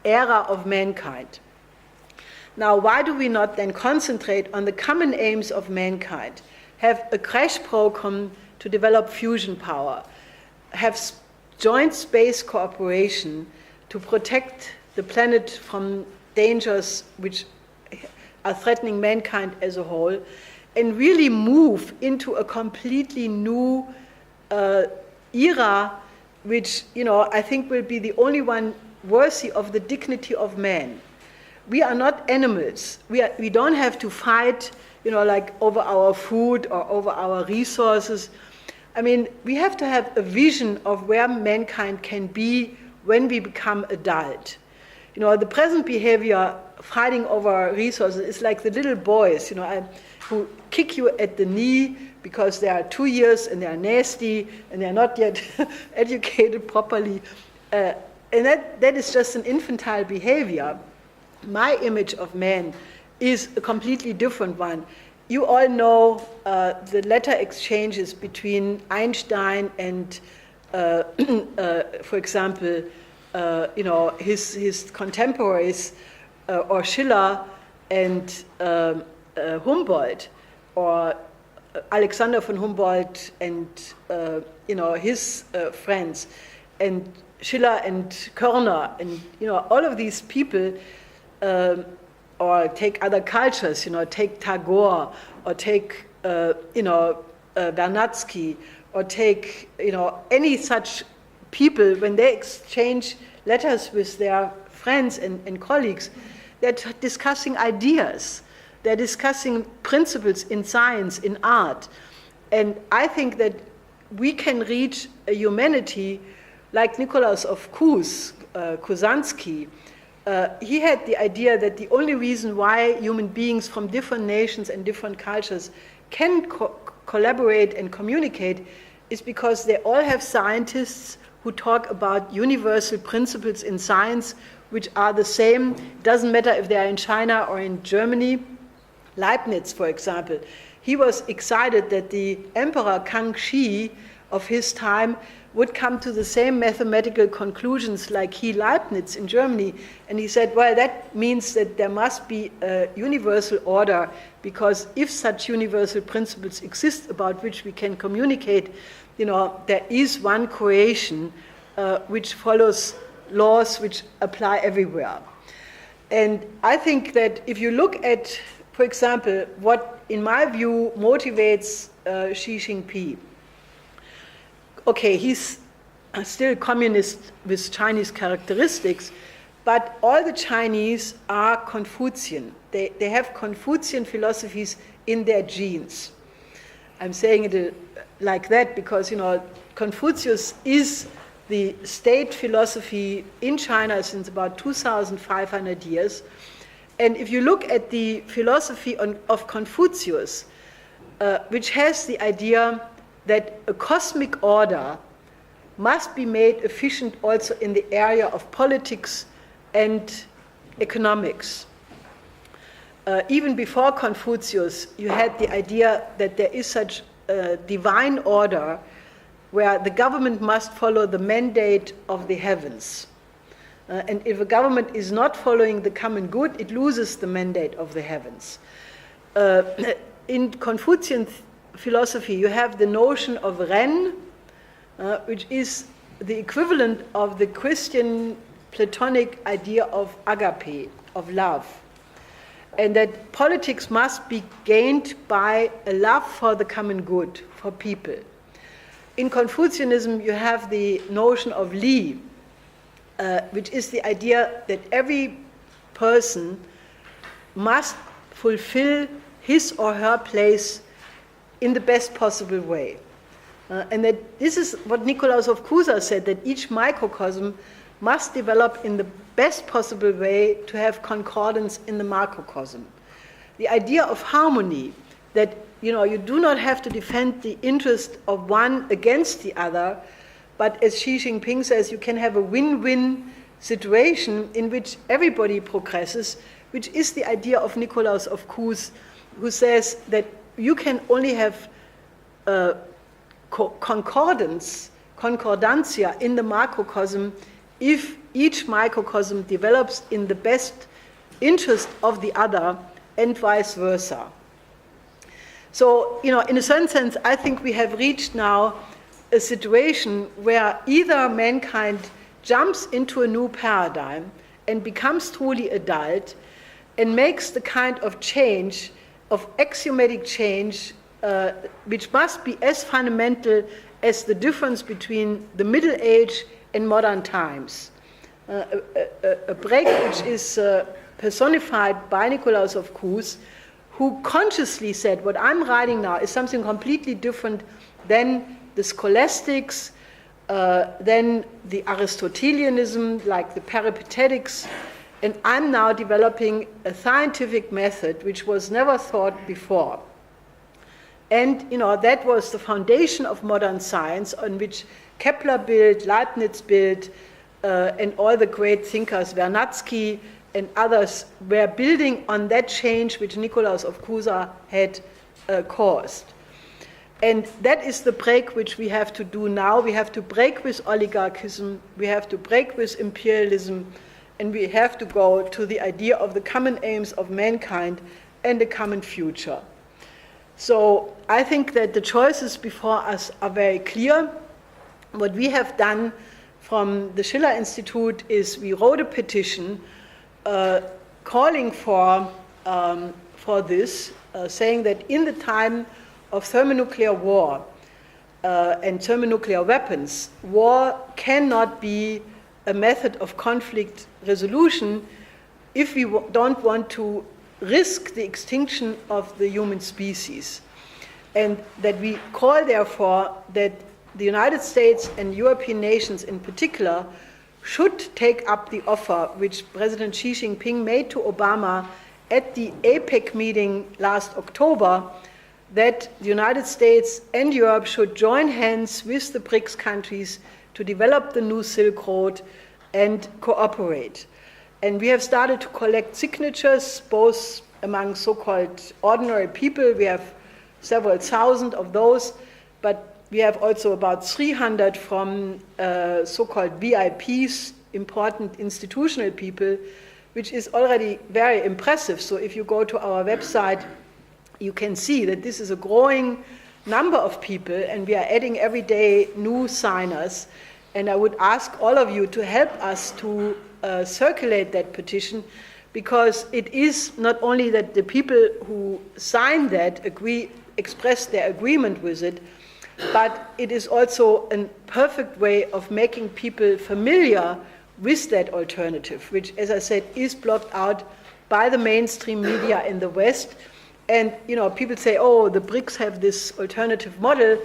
era of mankind. Now, why do we not then concentrate on the common aims of mankind? Have a crash program to develop fusion power, have joint space cooperation to protect the planet from dangers which are threatening mankind as a whole, and really move into a completely new era, which I think will be the only one worthy of the dignity of man. We are not animals. We don't have to fight, like over our food or over our resources. I mean, we have to have a vision of where mankind can be when we become adult. The present behavior, fighting over resources, is like the little boys, who kick you at the knee because they are 2 years and they are nasty and they are not yet educated properly. And that is just an infantile behavior. my image of man is a completely different one. You all know the letter exchanges between Einstein and, for example, his contemporaries, or Schiller and Humboldt, or Alexander von Humboldt and his friends, and Schiller and Körner, and all of these people, or take other cultures, take Tagore, or take Vernadsky, or take any such people. When they exchange letters with their friends and colleagues, they're discussing ideas. They're discussing principles in science, in art. And I think that we can reach a humanity like Nikolaus of Kusansky. He had the idea that the only reason why human beings from different nations and different cultures can collaborate and communicate is because they all have scientists who talk about universal principles in science which are the same. It doesn't matter if they are in China or in Germany. Leibniz, for example, he was excited that the Emperor Kangxi of his time would come to the same mathematical conclusions like Leibniz in Germany. And he said, well, that means that there must be a universal order, because if such universal principles exist about which we can communicate, there is one creation which follows laws which apply everywhere. And I think that if you look at, for example, what in my view motivates Xi Jinping, okay, he's still communist with Chinese characteristics, but all the Chinese are Confucian. They have Confucian philosophies in their genes. I'm saying it like that because, Confucius is the state philosophy in China since about 2,500 years. And if you look at the philosophy of Confucius, which has the idea that a cosmic order must be made efficient also in the area of politics and economics. Even before Confucius, you had the idea that there is such a divine order where the government must follow the mandate of the heavens. And if a government is not following the common good, it loses the mandate of the heavens. In Confucian philosophy, you have the notion of Ren, which is the equivalent of the Christian Platonic idea of agape, of love. And that politics must be gained by a love for the common good, for people. In Confucianism, you have the notion of Li, which is the idea that every person must fulfill his or her place in the best possible way. And that this is what Nikolaus of Cusa said, that each microcosm must develop in the best possible way to have concordance in the macrocosm. The idea of harmony, that you do not have to defend the interest of one against the other, but as Xi Jinping says, you can have a win-win situation in which everybody progresses, which is the idea of Nikolaus of Cusa, who says that you can only have concordancia in the macrocosm if each microcosm develops in the best interest of the other and vice versa. So, in a certain sense, I think we have reached now a situation where either mankind jumps into a new paradigm and becomes truly adult and makes the kind of change, of axiomatic change, which must be as fundamental as the difference between the Middle Age and modern times. A break which is personified by Nikolaus of Cusa, who consciously said, what I'm writing now is something completely different than the scholastics, than the Aristotelianism, like the Peripatetics, and I'm now developing a scientific method which was never thought before. And that was the foundation of modern science, on which Kepler built, Leibniz built, and all the great thinkers, Vernadsky, and others were building on that change which Nikolaus of Cusa had caused. And that is the break which we have to do now. We have to break with oligarchism, we have to break with imperialism, and we have to go to the idea of the common aims of mankind and the common future. So I think that the choices before us are very clear. What we have done from the Schiller Institute is we wrote a petition calling for this, saying that in the time of thermonuclear war and thermonuclear weapons, war cannot be a method of conflict resolution if we don't want to risk the extinction of the human species. And that we call, therefore, that the United States and European nations in particular should take up the offer which President Xi Jinping made to Obama at the APEC meeting last October, that the United States and Europe should join hands with the BRICS countries to develop the new Silk Road and cooperate. And we have started to collect signatures, both among so-called ordinary people. We have several thousand of those, but we have also about 300 from so-called VIPs, important institutional people, which is already very impressive. So if you go to our website, you can see that this is a growing number of people, and we are adding every day new signers. And I would ask all of you to help us to circulate that petition, because it is not only that the people who signed that express their agreement with it, but it is also a perfect way of making people familiar with that alternative, which, as I said, is blocked out by the mainstream media in the West. And people say, oh, the BRICS have this alternative model,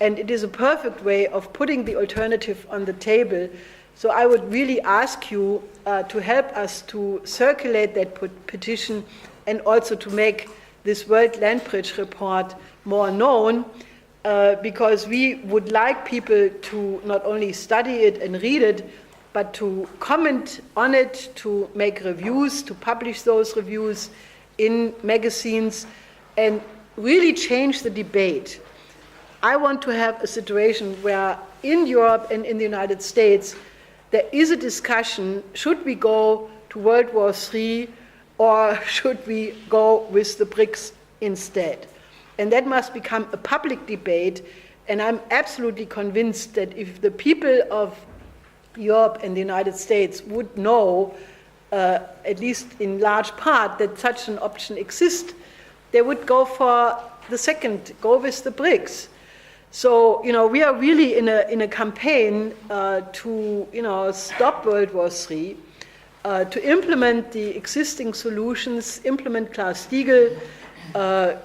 and it is a perfect way of putting the alternative on the table. So I would really ask you to help us to circulate that petition, and also to make this World Land Bridge report more known, because we would like people to not only study it and read it, but to comment on it, to make reviews, to publish those reviews in magazines, and really change the debate. I want to have a situation where in Europe and in the United States there is a discussion, should we go to World War III or should we go with the BRICS instead? And that must become a public debate, and I'm absolutely convinced that if the people of Europe and the United States would know, at least in large part, that such an option exists, they would go for the second, go with the BRICS. So, we are really in a campaign to, stop World War III, to implement the existing solutions, implement Glass-Steagall,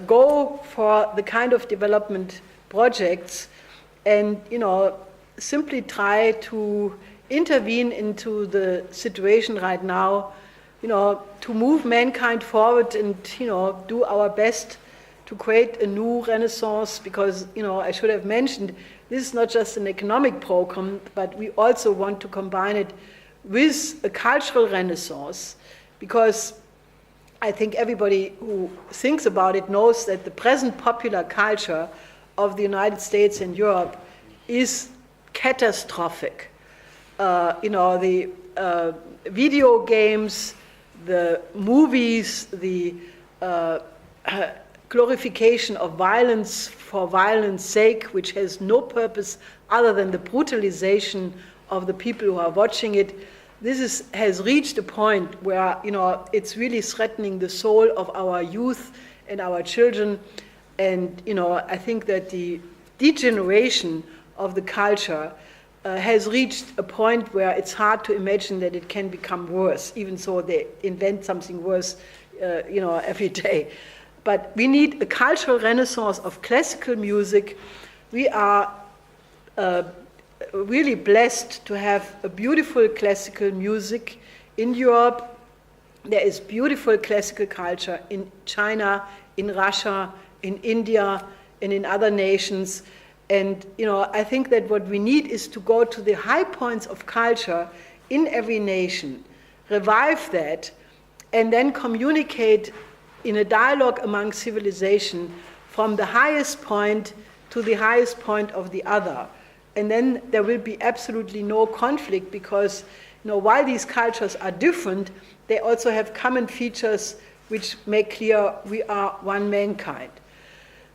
go for the kind of development projects, and, simply try to intervene into the situation right now, to move mankind forward and, do our best to create a new renaissance, because, I should have mentioned, this is not just an economic program, but we also want to combine it with a cultural renaissance, because I think everybody who thinks about it knows that the present popular culture of the United States and Europe is catastrophic. The video games, the movies, the glorification of violence for violence sake, which has no purpose other than the brutalization of the people who are watching it. This has reached a point where, it's really threatening the soul of our youth and our children. And, I think that the degeneration of the culture has reached a point where it's hard to imagine that it can become worse, even so they invent something worse, every day. But we need a cultural renaissance of classical music. We are really blessed to have a beautiful classical music in Europe. There is beautiful classical culture in China, in Russia, in India, and in other nations. And, I think that what we need is to go to the high points of culture in every nation, revive that, and then communicate in a dialogue among civilization from the highest point to the highest point of the other. And then there will be absolutely no conflict, because while these cultures are different, they also have common features which make clear we are one mankind.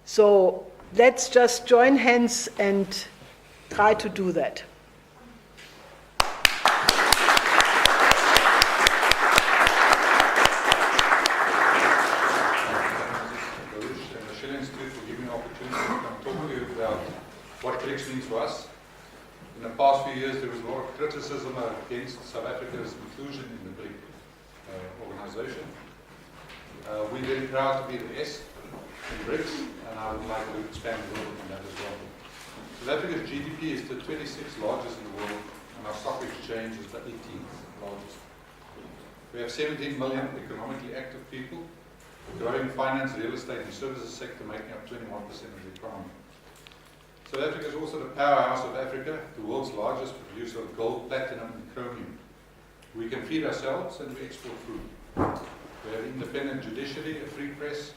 So let's just join hands and try to do that. What BRICS means to us. In the past few years, there was a lot of criticism against South Africa's inclusion in the BRIC organization. We're very proud to be the S in BRICS, and I would like to expand a little on that as well. South Africa's GDP is the 26th largest in the world, and our stock exchange is the 18th largest. We have 17 million economically active people, growing finance, real estate, and services sector making up 21% of the economy. South Africa is also the powerhouse of Africa, the world's largest producer of gold, platinum, and chromium. We can feed ourselves and we export food. We have an independent judiciary, a free press.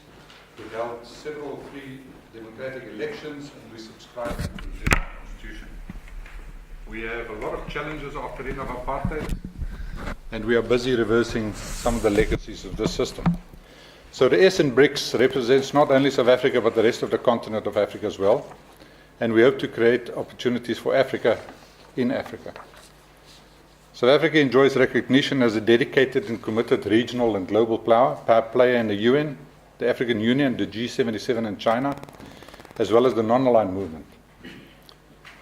We've held several free democratic elections, and we subscribe to the Constitution. We have a lot of challenges after the end of apartheid, and we are busy reversing some of the legacies of this system. So the S in BRICS represents not only South Africa, but the rest of the continent of Africa as well. And we hope to create opportunities for Africa in Africa. South Africa enjoys recognition as a dedicated and committed regional and global player in the UN, the African Union, the G77 in China, as well as the non-aligned movement.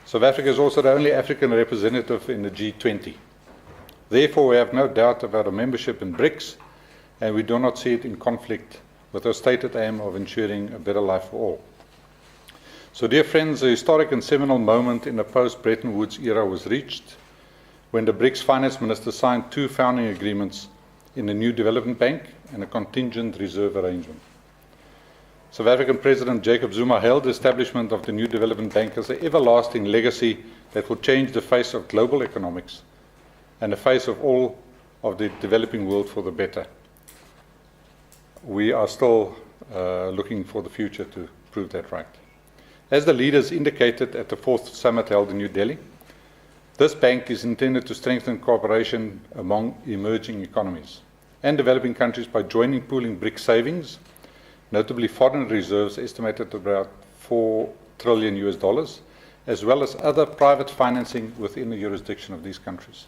South Africa is also the only African representative in the G20. Therefore, we have no doubt about our membership in BRICS, and we do not see it in conflict with our stated aim of ensuring a better life for all. So, dear friends, a historic and seminal moment in the post-Bretton Woods era was reached when the BRICS finance ministers signed 2 founding agreements in the new development bank and a contingent reserve arrangement. South African President Jacob Zuma hailed the establishment of the new development bank as an everlasting legacy that will change the face of global economics and the face of all of the developing world for the better. We are still looking for the future to prove that right. As the leaders indicated at the 4th summit held in New Delhi, this bank is intended to strengthen cooperation among emerging economies and developing countries by joining pooling BRIC savings, notably foreign reserves estimated at about $4 trillion, as well as other private financing within the jurisdiction of these countries,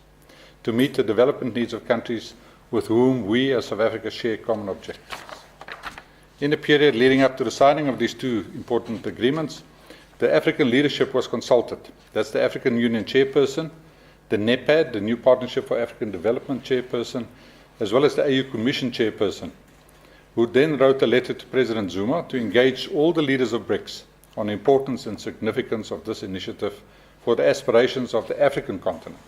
to meet the development needs of countries with whom we as South Africa share common objectives. In the period leading up to the signing of these 2 important agreements, the African leadership was consulted. That's the African Union chairperson, the NEPAD, the New Partnership for African Development chairperson, as well as the AU Commission chairperson, who then wrote a letter to President Zuma to engage all the leaders of BRICS on the importance and significance of this initiative for the aspirations of the African continent.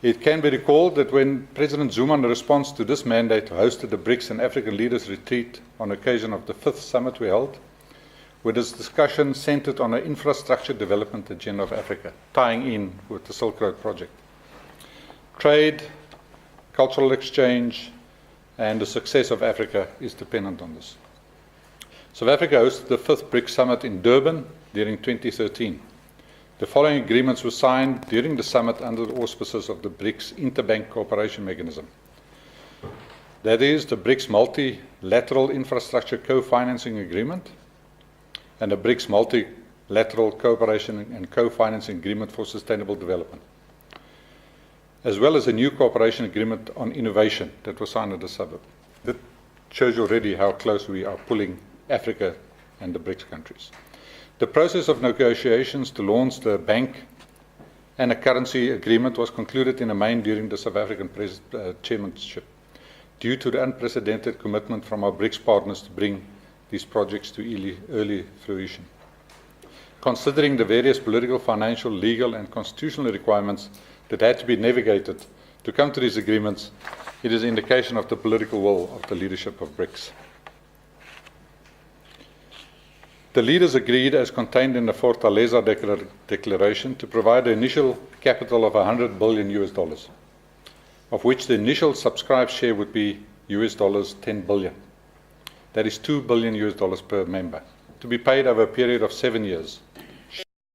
It can be recalled that when President Zuma, in response to this mandate, hosted the BRICS and African Leaders Retreat on occasion of the 5th summit we held, where this discussion centered on the infrastructure development agenda of Africa, tying in with the Silk Road project. Trade, cultural exchange, and the success of Africa is dependent on this. South Africa hosted the 5th BRICS summit in Durban during 2013. The following agreements were signed during the summit under the auspices of the BRICS Interbank Cooperation Mechanism. That is, the BRICS Multilateral Infrastructure Co-Financing Agreement and the BRICS Multilateral Cooperation and Co-Financing Agreement for Sustainable Development, as well as a new cooperation agreement on innovation that was signed at the summit. That shows you already how close we are pulling Africa and the BRICS countries. The process of negotiations to launch the bank and a currency agreement was concluded in the main during the South African chairmanship, due to the unprecedented commitment from our BRICS partners to bring these projects to early fruition. Considering the various political, financial, legal, and constitutional requirements that had to be navigated to come to these agreements, it is an indication of the political will of the leadership of BRICS. The leaders agreed, as contained in the Fortaleza Declaration, to provide an initial capital of $100 billion of which the initial subscribed share would be US dollars 10 billion. That is $2 billion US dollars per member, to be paid over a period of 7 years.